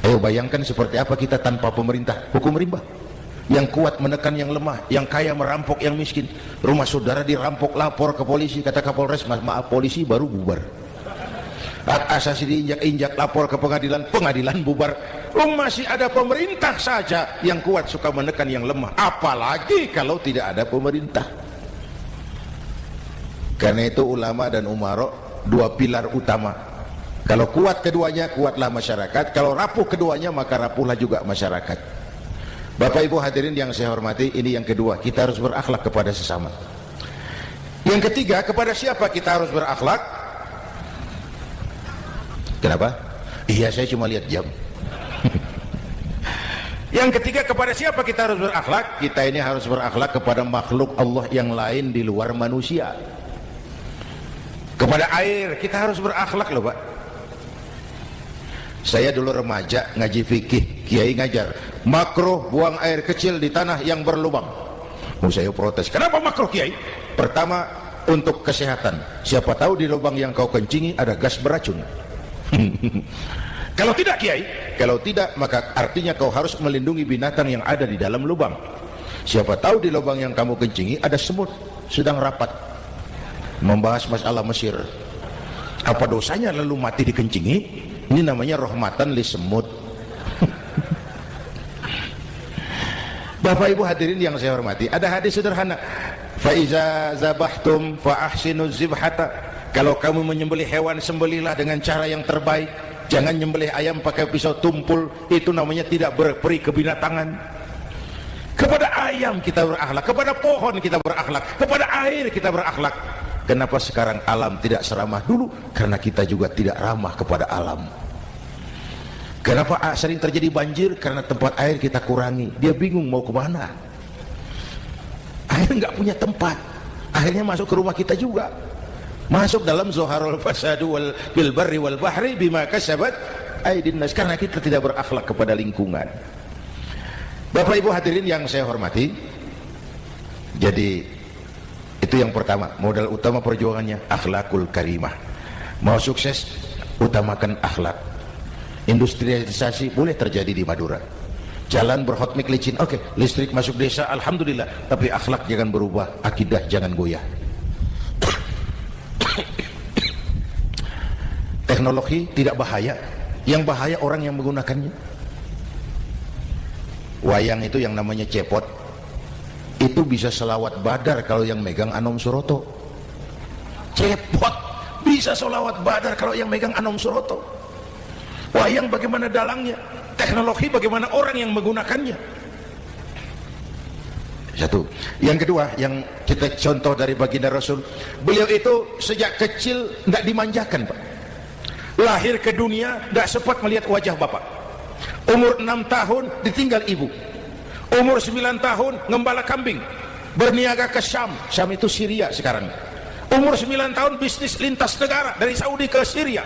Ayo bayangkan seperti apa kita tanpa pemerintah. Hukum rimba, yang kuat menekan yang lemah, yang kaya merampok yang miskin. Rumah saudara dirampok, lapor ke polisi, kata Kapolres, maaf polisi baru bubar. Hak asasi diinjak-injak, lapor ke pengadilan, pengadilan bubar. Masih ada pemerintah saja yang kuat suka menekan yang lemah, apalagi kalau tidak ada pemerintah. Karena itu ulama dan umara dua pilar utama. Kalau kuat keduanya, kuatlah masyarakat. Kalau rapuh keduanya, maka rapuhlah juga masyarakat. Bapak Ibu hadirin yang saya hormati, ini yang kedua, kita harus berakhlak kepada sesama. Yang ketiga, kepada siapa kita harus berakhlak? Kenapa? Iya, saya cuma lihat jam. Yang ketiga, kepada siapa kita harus berakhlak? Kita ini harus berakhlak kepada makhluk Allah yang lain di luar manusia. Kepada air kita harus berakhlak loh Pak. Saya dulu remaja ngaji fikih, kiai ngajar makruh buang air kecil di tanah yang berlubang. Saya protes, kenapa makruh kiai? Pertama, untuk kesehatan. Siapa tahu di lubang yang kau kencingi ada gas beracun. Kalau tidak kiai, kalau tidak maka artinya kau harus melindungi binatang yang ada di dalam lubang. Siapa tahu di lubang yang kamu kencingi ada semut sedang rapat membahas masalah Mesir. Apa dosanya lalu mati dikencingi? Ini namanya rahmatan li semut. Bapak Ibu hadirin yang saya hormati, ada hadis sederhana, fa iza zabahtum fa ahsinuz zibhata. Kalau kamu menyembelih hewan, sembelihlah dengan cara yang terbaik. Jangan nyembelih ayam pakai pisau tumpul, itu namanya tidak berperi kebinatangan. Kepada ayam kita berakhlak, kepada pohon kita berakhlak, kepada air kita berakhlak. Kenapa sekarang alam tidak seramah dulu? Karena kita juga tidak ramah kepada alam. Kenapa sering terjadi banjir? Karena tempat air kita kurangi. Dia bingung mau kemana. Air nggak punya tempat, akhirnya masuk ke rumah kita juga. Masuk dalam zuharul fasadu bil barri wal bahri bima kasabat aydin nas, karena kita tidak berakhlak kepada lingkungan. Bapak Ibu hadirin yang saya hormati, jadi itu yang pertama, modal utama perjuangannya akhlakul karimah. Mau sukses, utamakan akhlak. Industrialisasi boleh terjadi di Madura, jalan berhotmik licin, oke, listrik masuk desa, alhamdulillah, tapi akhlak jangan berubah, akidah jangan goyah. Teknologi tidak bahaya, yang bahaya orang yang menggunakannya. Wayang itu yang namanya cepot, itu bisa selawat badar kalau yang megang Anom Suroto. Cepot bisa selawat badar kalau yang megang Anom Suroto. Wayang bagaimana dalangnya, teknologi bagaimana orang yang menggunakannya. Satu. Yang kedua, yang kita contoh dari baginda Rasul, beliau itu sejak kecil tidak dimanjakan Pak. Lahir ke dunia tidak sempat melihat wajah bapak. Umur 6 tahun ditinggal ibu. Umur 9 tahun ngembala kambing, berniaga ke Syam. Syam itu Syria sekarang. Umur 9 tahun bisnis lintas negara dari Saudi ke Syria.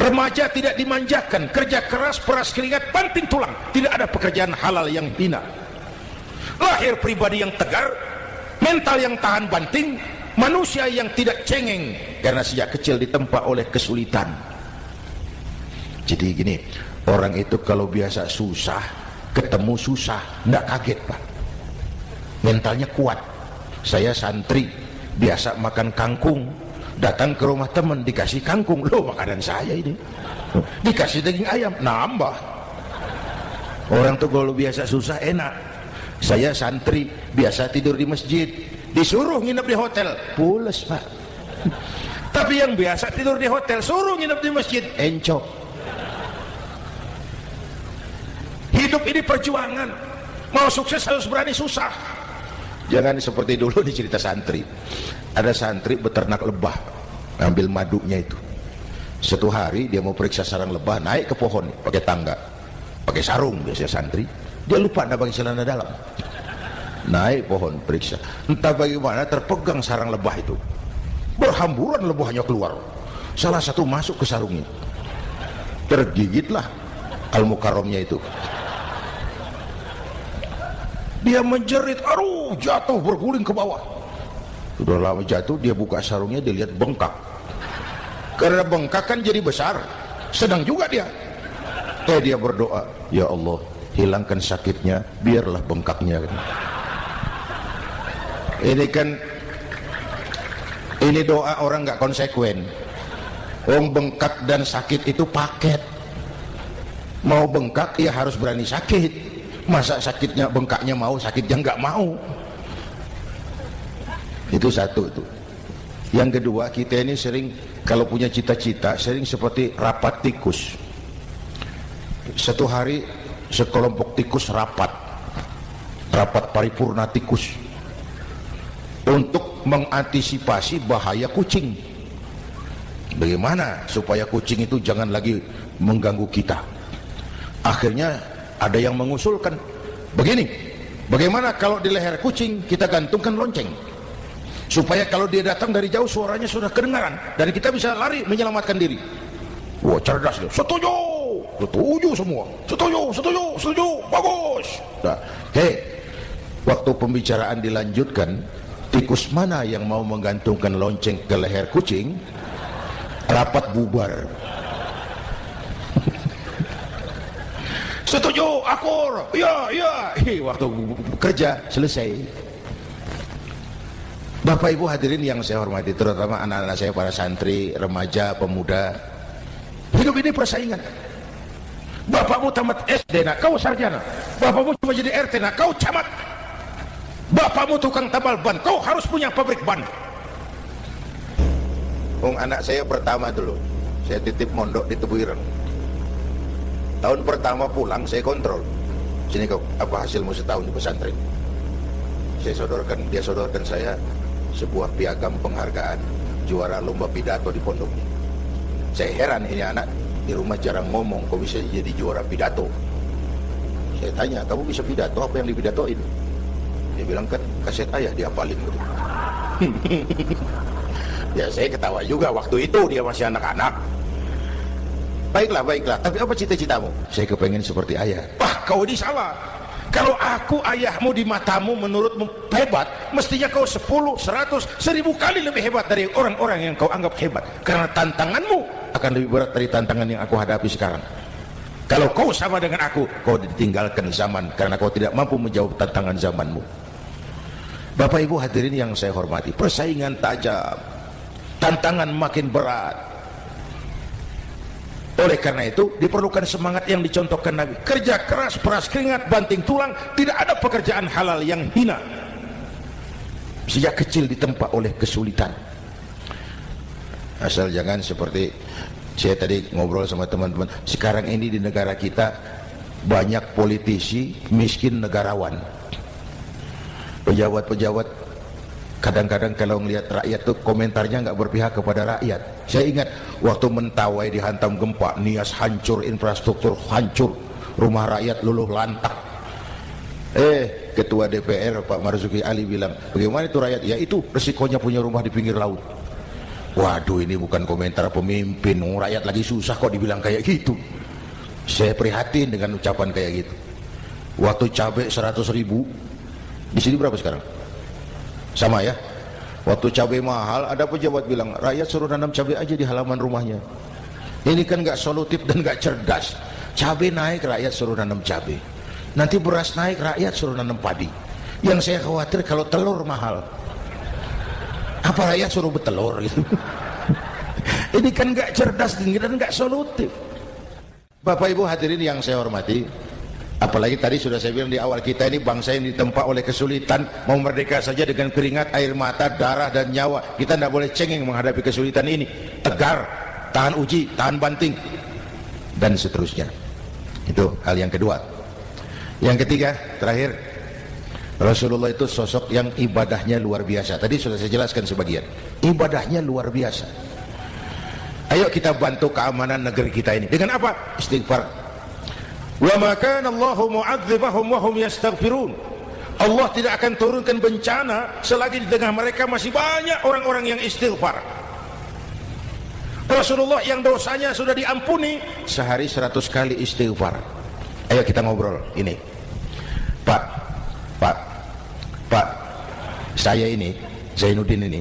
Remaja tidak dimanjakan, kerja keras, peras keringat, banting tulang, tidak ada pekerjaan halal yang hina. Lahir pribadi yang tegar, mental yang tahan banting, manusia yang tidak cengeng karena sejak kecil ditempa oleh kesulitan. Jadi gini, orang itu kalau biasa susah, ketemu susah, tidak kaget Pak, mentalnya kuat. Saya santri biasa makan kangkung, datang ke rumah teman dikasih kangkung, loh makanan saya ini, dikasih daging ayam, nambah. Orang tuh kalau biasa susah enak. Saya santri biasa tidur di masjid, disuruh nginep di hotel, pules Pak. Tapi yang biasa tidur di hotel suruh nginep di masjid, encok. Hidup ini perjuangan, mau sukses harus berani susah. Jangan seperti dulu di cerita santri. Ada santri beternak lebah, ambil madunya itu. Satu hari dia mau periksa sarang lebah, naik ke pohon pakai tangga, pakai sarung biasanya santri. Dia lupa ada pakai celana dalam. Naik pohon periksa, entah bagaimana terpegang sarang lebah itu. Berhamburan lebahnya keluar. Salah satu masuk ke sarungnya. Tergigitlah Al-Mukarramnya itu. Dia menjerit, aduh, jatuh berguling ke bawah. Sudah lama jatuh, dia buka sarungnya, dia lihat bengkak. Karena bengkak kan jadi besar, sedang juga dia. Dia berdoa, ya Allah, hilangkan sakitnya, biarlah bengkaknya. Ini doa orang nggak konsekuen. Orang bengkak dan sakit itu paket. Mau bengkak ya harus berani sakit. Masa sakitnya bengkaknya mau, sakitnya nggak mau. Itu satu itu. Yang kedua, kita ini sering kalau punya cita-cita sering seperti rapat tikus. Satu hari sekelompok tikus rapat paripurna tikus untuk mengantisipasi bahaya kucing. Bagaimana supaya kucing itu jangan lagi mengganggu kita? Akhirnya ada yang mengusulkan begini, bagaimana kalau di leher kucing kita gantungkan lonceng, supaya kalau dia datang dari jauh suaranya sudah kedengaran dan kita bisa lari menyelamatkan diri. Wah, cerdas dia. Setuju semua. Setuju, bagus. Nah, waktu pembicaraan dilanjutkan, tikus mana yang mau menggantungkan lonceng ke leher kucing? Rapat bubar. Setuju, akur, ya. Waktu kerja selesai. Bapak Ibu hadirin yang saya hormati, terutama anak-anak saya, para santri, remaja, pemuda. Hidup ini persaingan. Bapakmu tamat SD, nak kau sarjana. Bapakmu cuma jadi RT, nak kau camat. Bapakmu tukang tambal ban, kau harus punya pabrik ban. Anak saya pertama dulu, saya titip mondok di Tebu Ireng. Tahun pertama pulang saya kontrol, sini kau, apa hasilmu setahun di pesantren? Dia sodorkan saya sebuah piagam penghargaan juara lomba pidato di pondok. Saya heran, ini anak di rumah jarang ngomong, kok bisa jadi juara pidato? Saya tanya, kamu bisa pidato, apa yang dipidatoin? Dia bilang, kan kaset ayah dihafalin. Ya saya ketawa juga, waktu itu dia masih anak-anak. Baiklah, tapi apa cita-citamu? Saya kepengen seperti ayah. Wah, kau ini salah. Kalau aku ayahmu di matamu menurutmu hebat, mestinya kau 10, 100, 1000 kali lebih hebat dari orang-orang yang kau anggap hebat. Karena tantanganmu akan lebih berat dari tantangan yang aku hadapi sekarang. Kalau kau sama dengan aku, kau ditinggalkan zaman karena kau tidak mampu menjawab tantangan zamanmu. Bapak Ibu hadirin yang saya hormati, persaingan tajam, tantangan makin berat. Oleh karena itu diperlukan semangat yang dicontohkan Nabi. Kerja keras, peras keringat, banting tulang. Tidak ada pekerjaan halal yang hina. Sejak kecil ditempa oleh kesulitan. Asal jangan seperti saya tadi ngobrol sama teman-teman. Sekarang ini di negara kita banyak politisi, miskin negarawan. Pejabat-pejabat kadang-kadang kalau melihat rakyat tuh komentarnya nggak berpihak kepada rakyat. Saya ingat waktu Mentawai dihantam gempa, Nias hancur, infrastruktur hancur, rumah rakyat luluh lantak. Ketua DPR Pak Marzuki Ali bilang, bagaimana itu rakyat? Ya itu resikonya punya rumah di pinggir laut. Waduh, ini bukan komentar pemimpin, rakyat lagi susah kok dibilang kayak gitu. Saya prihatin dengan ucapan kayak gitu. Waktu cabai 100.000, di sini berapa sekarang? Sama ya. Waktu cabai mahal, ada pejabat bilang rakyat suruh nanam cabai aja di halaman rumahnya. Ini kan nggak solutif dan nggak cerdas. Cabai naik, rakyat suruh nanam cabai. Nanti beras naik, rakyat suruh nanam padi. Yang saya khawatir kalau telur mahal, apa rakyat suruh bertelur gitu? Ini kan nggak cerdas dan nggak solutif. Bapak Ibu hadirin yang saya hormati, apalagi tadi sudah saya bilang di awal, kita ini bangsa yang ditempa oleh kesulitan. Mau merdeka saja dengan keringat, air mata, darah dan nyawa. Kita tidak boleh cengeng menghadapi kesulitan ini. Tegar, tahan uji, tahan banting, dan seterusnya. Itu hal yang kedua. Yang ketiga, terakhir, Rasulullah itu sosok yang ibadahnya luar biasa. Tadi sudah saya jelaskan sebagian. Ibadahnya luar biasa. Ayo kita bantu keamanan negeri kita ini. Dengan apa? Istighfar. Wa ma kana Allahu mu'adzibahum wa hum yastaghfirun. Allah tidak akan turunkan bencana selagi di tengah mereka masih banyak orang-orang yang istighfar. Rasulullah yang dosanya sudah diampuni sehari 100 kali istighfar. Ayo kita ngobrol ini. Pak, saya ini Zainuddin ini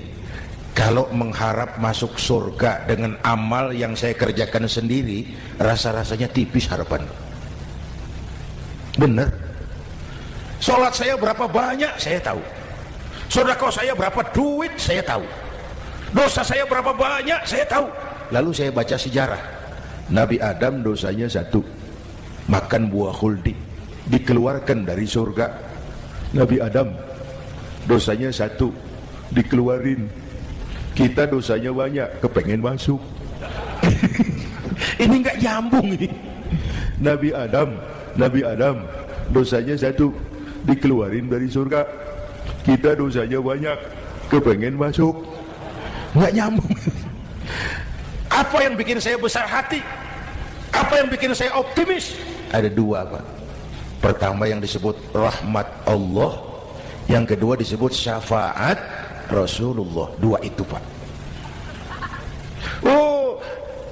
kalau mengharap masuk surga dengan amal yang saya kerjakan sendiri, rasa-rasanya tipis harapan. Bener. Sholat saya berapa banyak saya tahu, sedekah saya berapa duit saya tahu, dosa saya berapa banyak saya tahu. Lalu saya baca sejarah, Nabi Adam dosanya 1, makan buah khuldi, dikeluarkan dari surga. Nabi Adam dosanya 1, dikeluarin. Kita dosanya banyak, kepengen masuk. Ini nggak nyambung ini. Nabi Adam dosanya 1, dikeluarin dari surga. Kita dosanya banyak, kepengen masuk. Nggak nyambung. Apa yang bikin saya besar hati? Apa yang bikin saya optimis? Ada 2 Pak. Pertama yang disebut rahmat Allah, yang kedua disebut syafaat Rasulullah. 2 itu Pak. Oh,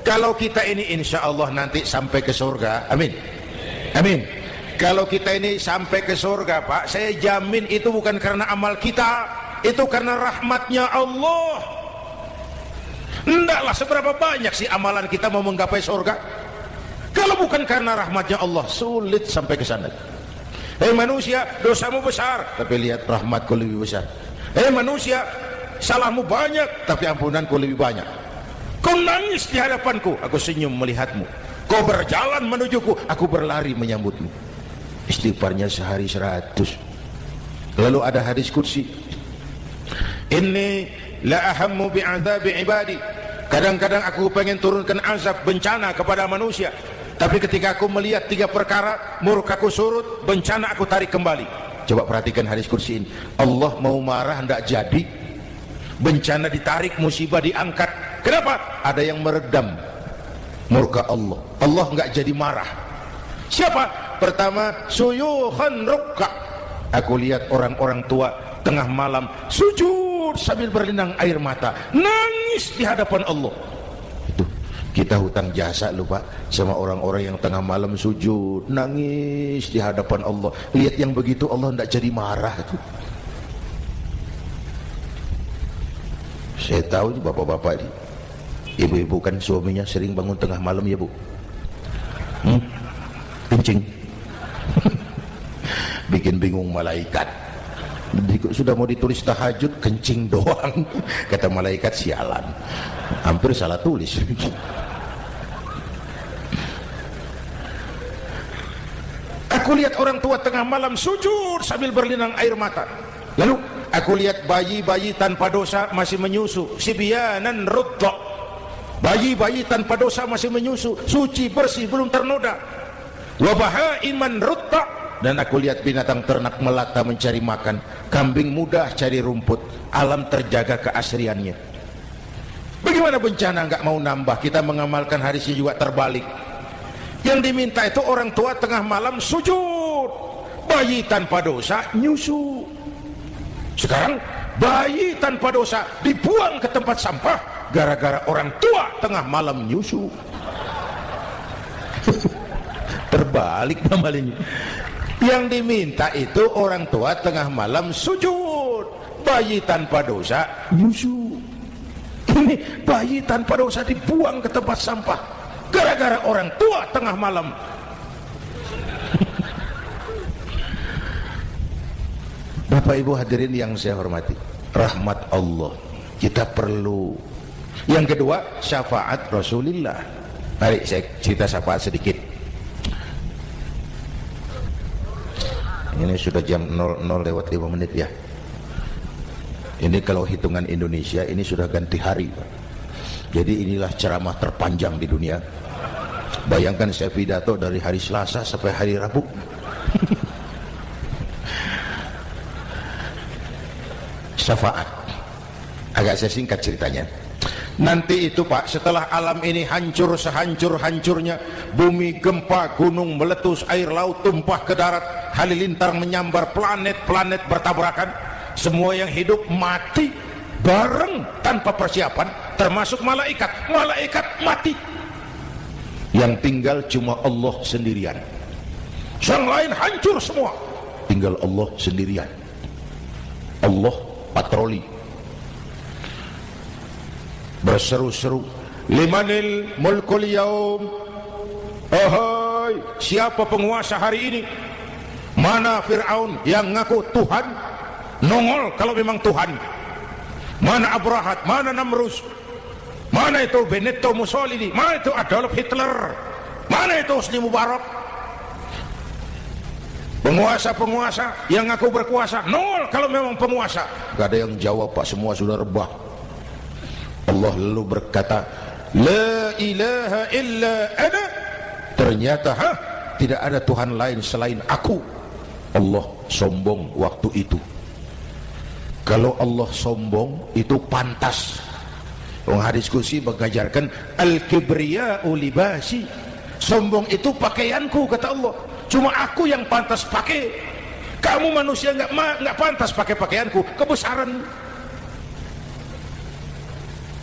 kalau kita ini insya Allah nanti sampai ke surga, amin, amin. Kalau kita ini sampai ke surga Pak, saya jamin itu bukan karena amal kita, itu karena rahmatnya Allah. Ndaklah seberapa banyak sih amalan kita mau menggapai surga. Kalau bukan karena rahmatnya Allah, sulit sampai ke sana. Manusia, dosamu besar, tapi lihat rahmatku lebih besar. Manusia, salahmu banyak, tapi ampunanku lebih banyak. Kau nangis di hadapanku, aku senyum melihatmu. Kau berjalan menujuku, aku berlari menyambutmu. Istighfarnya sehari 100. Lalu ada hadis qudsi, inni la ahammu bi'adzabi ibadi. Kadang-kadang aku pengen turunkan azab, bencana kepada manusia, tapi ketika aku melihat 3 perkara, murkaku surut, bencana aku tarik kembali. Coba perhatikan hadis kursi ini. Allah mau marah hendak jadi, bencana ditarik, musibah diangkat. Kenapa? Ada yang meredam murka Allah. Allah enggak jadi marah. Siapa? Pertama, suyukhan rukka. Aku lihat orang-orang tua tengah malam sujud sambil berlinang air mata, nangis di hadapan Allah. Itu kita hutang jasa lupa sama orang-orang yang tengah malam sujud nangis di hadapan Allah. Lihat yang begitu Allah tidak jadi marah itu. Saya tahu bapak-bapak ini, ibu-ibu kan suaminya sering bangun tengah malam ya Bu, kencing. Bikin bingung malaikat. Sudah mau ditulis tahajud, kencing doang. Kata malaikat, sialan, hampir salah tulis. Aku lihat orang tua tengah malam sujud sambil berlinang air mata. Lalu aku lihat bayi-bayi tanpa dosa masih menyusu, sibyanan rutla. Bayi-bayi tanpa dosa masih menyusu, suci bersih, belum ternoda. Wa bahaiman rutla. Dan aku lihat binatang ternak melata mencari makan, kambing mudah cari rumput, alam terjaga keasriannya. Bagaimana bencana nggak mau nambah, kita mengamalkan hadisnya juga terbalik. Yang diminta itu orang tua tengah malam sujud, bayi tanpa dosa nyusu. Sekarang bayi tanpa dosa dibuang ke tempat sampah gara-gara orang tua tengah malam nyusu. Terbalik namanya. Yang diminta itu orang tua tengah malam sujud, bayi tanpa dosa nyusu. Ini bayi tanpa dosa dibuang ke tempat sampah gara-gara orang tua tengah malam. Bapak Ibu hadirin yang saya hormati, rahmat Allah kita perlu. Yang kedua, syafaat Rasulullah. Mari saya cerita syafaat sedikit. Ini sudah jam 00:05 ya. Ini kalau hitungan Indonesia ini sudah ganti hari. Jadi inilah ceramah terpanjang di dunia. Bayangkan saya pidato dari hari Selasa sampai hari Rabu. syafaat. Agak saya singkat ceritanya. Nanti itu Pak, setelah alam ini hancur sehancur-hancurnya, bumi gempa, gunung meletus, air laut tumpah ke darat, halilintar menyambar, planet-planet bertabrakan, semua yang hidup mati bareng tanpa persiapan, termasuk malaikat. Malaikat mati, yang tinggal cuma Allah sendirian. Yang lain hancur semua, tinggal Allah sendirian. Allah patroli berseru-seru, limanil mulkul yaum, ahai, siapa penguasa hari ini? Mana Fir'aun yang ngaku Tuhan, nongol kalau memang Tuhan. Mana Abrahat, mana Namrus, mana itu Benito Mussolini, mana itu Adolf Hitler, mana itu Hosni Mubarak. Penguasa-penguasa yang ngaku berkuasa, nongol kalau memang penguasa. Gak ada yang jawab Pak, semua sudah rebah. Allah lalu berkata, la ilaha illa ana. Ternyata tidak ada Tuhan lain selain aku. Allah sombong waktu itu. Kalau Allah sombong itu pantas. Hadis qudsi mengajarkan al-kibriya'u libasi, sombong itu pakaianku, kata Allah. Cuma aku yang pantas pakai. Kamu manusia nggak pantas pakai pakaianku, kebesaran.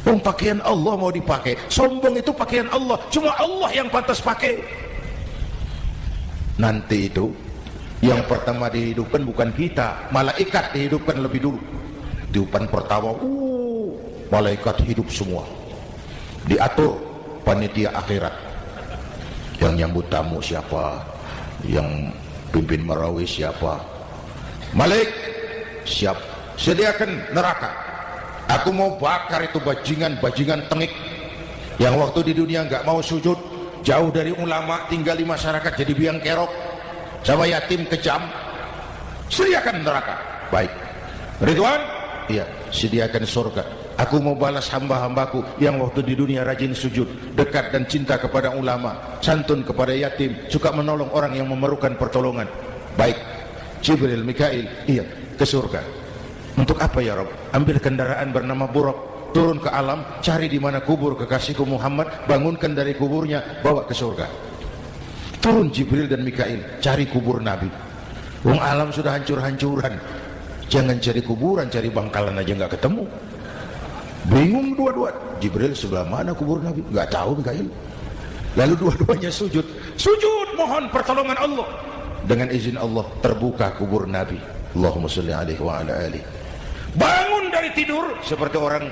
Pakaian Allah mau dipakai, sombong itu pakaian Allah, cuma Allah yang pantas pakai. Nanti itu yang pertama dihidupkan bukan kita, malaikat dihidupkan lebih dulu. Hidupan pertama, malaikat hidup semua, diatur panitia akhirat. Yang nyambut tamu siapa, yang pimpin marawis siapa. Malik siap, sediakan neraka. Aku mau bakar itu bajingan tengik yang waktu di dunia nggak mau sujud, jauh dari ulama, tinggal di masyarakat jadi biang kerok, sama yatim kejam. Sediakan neraka. Baik. Ridwan, iya, sediakan surga. Aku mau balas hamba-hambaku yang waktu di dunia rajin sujud, dekat dan cinta kepada ulama, santun kepada yatim, suka menolong orang yang memerlukan pertolongan. Baik. Jibril, Mikail, iya, ke surga. Untuk apa ya Rob? Ambil kendaraan bernama Buraq, turun ke alam, cari di mana kubur kekasihku Muhammad, bangunkan dari kuburnya, bawa ke surga. Turun Jibril dan Mikail, cari kubur Nabi. Wong alam sudah hancur-hancuran, jangan cari kuburan, cari bangkalan aja nggak ketemu. Bingung dua-dua. Jibril sebelah mana kubur Nabi? Nggak tahu Mikail. Lalu dua-duanya sujud mohon pertolongan Allah. Dengan izin Allah terbuka kubur Nabi. Allahumma sholli alaihi wa ala alihi. Bangun dari tidur seperti orang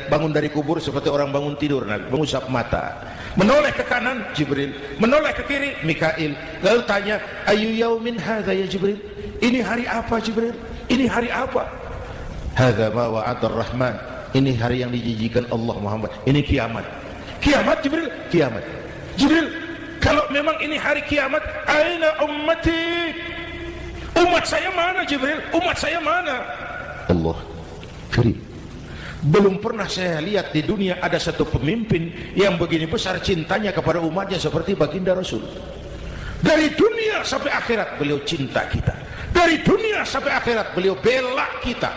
bangun dari kubur seperti orang bangun tidur, mengusap mata, menoleh ke kanan Jibril, menoleh ke kiri Mikail, lalu tanya, ayu yaumin hadza ya Jibril? Ini hari apa Jibril? Ini hari apa? Hadza ma wa'adar rahman. Ini hari yang dijanjikan Allah Muhammad. Ini kiamat. Kiamat Jibril? Kiamat. Jibril, kalau memang ini hari kiamat, aina ummati? Umat saya mana Jibril? Umat saya mana? Allah karim. Belum pernah saya lihat di dunia ada satu pemimpin yang begini besar cintanya kepada umatnya seperti baginda Rasul. Dari dunia sampai akhirat beliau cinta kita. Dari dunia sampai akhirat beliau bela kita.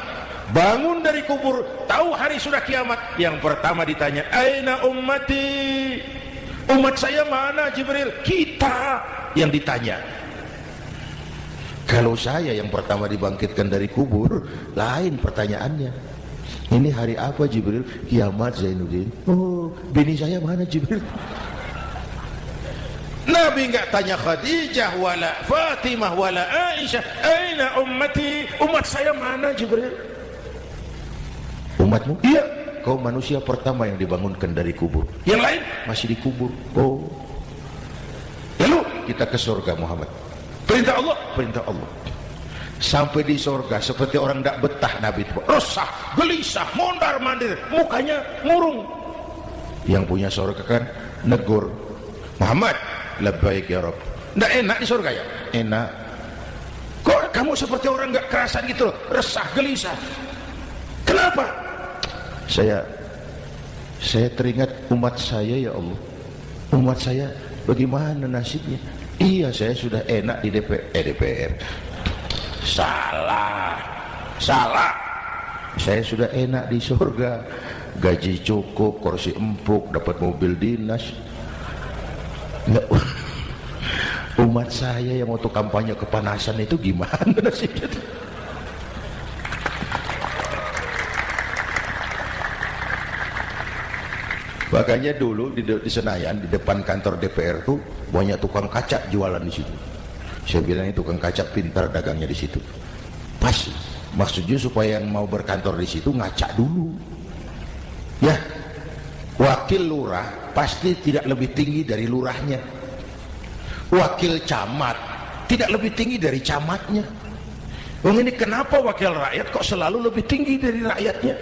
Bangun dari kubur, tahu hari sudah kiamat, yang pertama ditanya, aina ummati? Umat saya mana Jibril? Kita yang ditanya. Kalau saya yang pertama dibangkitkan dari kubur, lain pertanyaannya. Ini hari apa Jibril? Kiamat Zainuddin. Oh, bini saya mana Jibril? Nabi enggak tanya Khadijah wala Fatimah wala Aisyah, aina ummati? Umat saya mana Jibril? Umatmu? Iya, kau manusia pertama yang dibangunkan dari kubur. Yang lain masih dikubur. Oh. Lalu kita ke surga Muhammad. Perintah Allah, perintah Allah. Sampai di surga seperti orang tidak betah Nabi itu, resah, gelisah, mondar-mandir, mukanya murung. Yang punya surga kan negur, Muhammad, labbaik ya Rabb. Tidak enak di surga ya? Enak. Kok kamu seperti orang nggak kerasan gitu, resah, gelisah? Kenapa? Saya teringat umat saya ya Allah. Umat saya bagaimana nasibnya? Iya, saya sudah enak di DPR. Salah. saya sudah enak di surga, gaji cukup, kursi empuk, dapat mobil dinas. Nggak, umat saya yang waktu kampanye kepanasan itu gimana nasibnya? Makanya dulu di Senayan, di depan kantor DPR tuh banyak tukang kaca jualan di situ. Saya bilang itu tukang kaca pintar dagangnya di situ. Pas, maksudnya supaya yang mau berkantor di situ ngaca dulu. Ya, wakil lurah pasti tidak lebih tinggi dari lurahnya. Wakil camat tidak lebih tinggi dari camatnya. Wong ini kenapa wakil rakyat kok selalu lebih tinggi dari rakyatnya?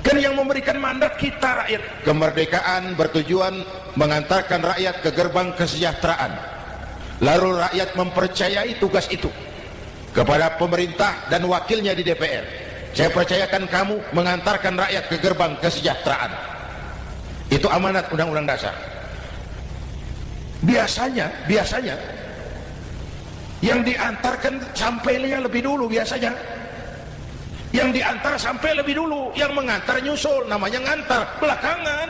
Kan yang memberikan mandat kita rakyat. Kemerdekaan bertujuan mengantarkan rakyat ke gerbang kesejahteraan. Lalu rakyat mempercayai tugas itu kepada pemerintah dan wakilnya di DPR. Saya percayakan kamu mengantarkan rakyat ke gerbang kesejahteraan. Itu amanat Undang-Undang Dasar. Biasanya yang diantarkan sampainya lebih dulu biasanya. Yang diantar sampai lebih dulu, yang mengantar nyusul, namanya ngantar belakangan.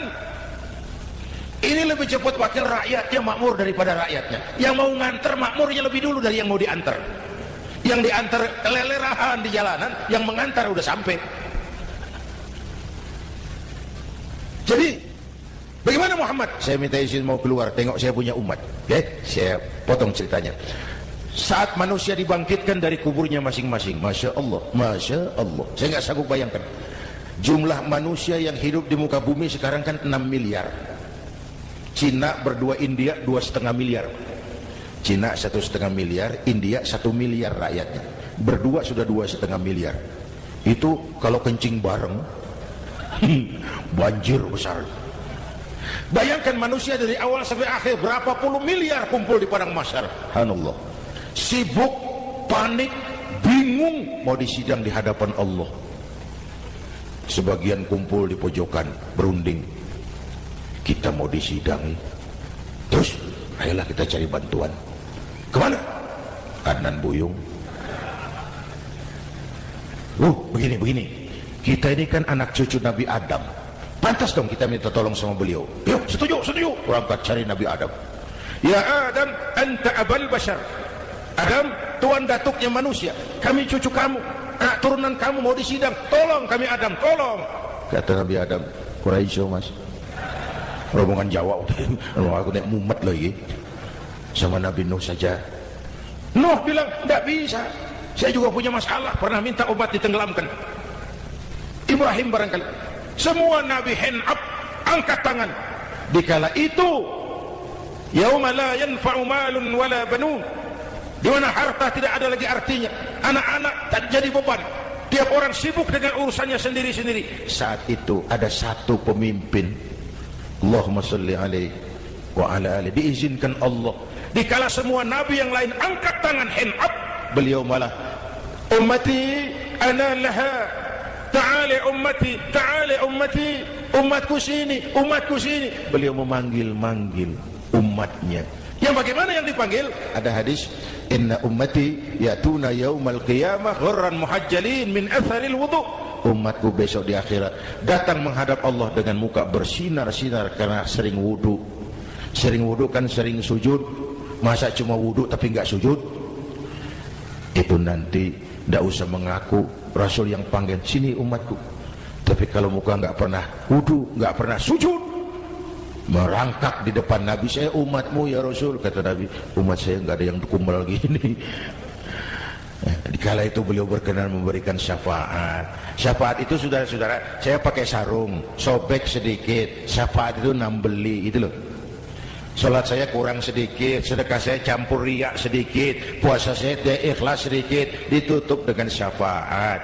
Ini lebih cepat wakil rakyatnya makmur daripada rakyatnya. Yang mau ngantar makmurnya lebih dulu dari yang mau diantar. Yang diantar kelelerahan di jalanan, yang mengantar udah sampai. Jadi bagaimana Muhammad? Saya minta izin mau keluar, tengok saya punya umat. Saya potong ceritanya. Saat manusia dibangkitkan dari kuburnya masing-masing, Masya Allah, Masya Allah, saya nggak sanggup bayangkan jumlah manusia yang hidup di muka bumi sekarang kan 6 miliar. Cina berdua, India 2,5 miliar. Cina 1,5 miliar, India 1 miliar rakyatnya. Berdua sudah 2,5 miliar. Itu kalau kencing bareng banjir besar. Bayangkan manusia dari awal sampai akhir berapa puluh miliar kumpul di padang mahsyar. Subhanallah. Sibuk, panik, bingung mau disidang di hadapan Allah. Sebagian kumpul di pojokan berunding, kita mau disidangi. Terus ayolah kita cari bantuan. Kemana? Adnan Buyung. Begini, kita ini kan anak cucu Nabi Adam, pantas dong kita minta tolong sama beliau. Yuk, setuju. Berangkat cari Nabi Adam. Ya Adam, anta abal bashar. Adam, tuan datuknya manusia, kami cucu kamu, anak turunan kamu mau disidang, tolong kami Adam, tolong. Kata Nabi Adam, Quraisy mas, rombongan Jawa, aku naik mumet lagi sama Nabi Nuh saja. Nuh bilang, tidak bisa, saya juga punya masalah, pernah minta obat ditenggelamkan. Ibrahim barangkali, semua Nabi hand up, angkat tangan. Dikala itu, yauma la yanfa'u malun wala banun, di mana harta tidak ada lagi artinya, anak-anak tak jadi beban, tiap orang sibuk dengan urusannya sendiri-sendiri. Saat itu ada satu pemimpin, Allahumma sholli alaihi wa ala alihi, diizinkan Allah. Dikala semua nabi yang lain angkat tangan hand up, beliau malah ummati ana laha, ta'ali ummati, ta'ali ummati, umatku sini, umatku sini. Beliau memanggil-manggil umatnya. Yang bagaimana yang dipanggil? Ada hadis, inna ummati yatuna yaumal qiyamah ghurran muhajjalin min atharil wudu. Umatku besok di akhirat datang menghadap Allah dengan muka bersinar-sinar karena sering wudu. Sering wudu kan sering sujud. Masa cuma wudu tapi enggak sujud? Itu nanti enggak usah mengaku Rasul yang panggil, sini umatku. Tapi kalau muka enggak pernah wudu, enggak pernah sujud, merangkak di depan Nabi, saya umatmu ya Rasul. Kata Nabi, umat saya enggak ada yang kumpul gini. Dikala itu beliau berkenan memberikan syafaat. Syafaat itu saudara-saudara, saya pakai sarung, sobek sedikit. Syafaat itu nambeli, itu loh. Salat saya kurang sedikit, sedekah saya campur riak sedikit, puasa saya ikhlas sedikit, ditutup dengan syafaat.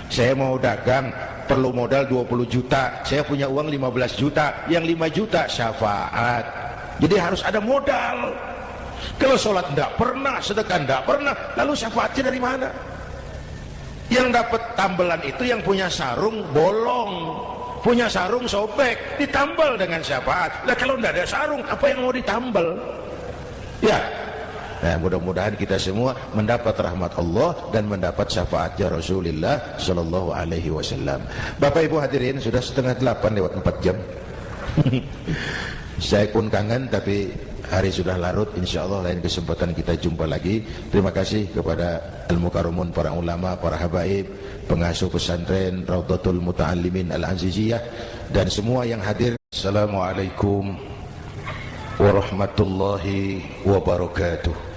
Saya mau dagang, perlu modal 20 juta, saya punya uang 15 juta, yang 5 juta syafaat. Jadi harus ada modal. Kalau sholat tidak pernah, sedekah tidak pernah, lalu syafaatnya dari mana? Yang dapat tambelan itu yang punya sarung bolong, punya sarung sobek, ditambal dengan syafaat. Nah kalau tidak ada sarung, apa yang mau ditambal? Ya, Nah, mudah-mudahan kita semua mendapat rahmat Allah dan mendapat syafaatnya Rasulullah Sallallahu Alaihi Wasallam. Bapak Ibu hadirin, sudah 7:30 lewat 4 jam. Saya pun kangen, tapi hari sudah larut. Insyaallah lain kesempatan kita jumpa lagi. Terima kasih kepada al-mukarramun, para ulama, para habaib, pengasuh pesantren Raudhatul Muta'allimin Al-Aziziyah, dan semua yang hadir. Assalamualaikum warahmatullahi wabarakatuh.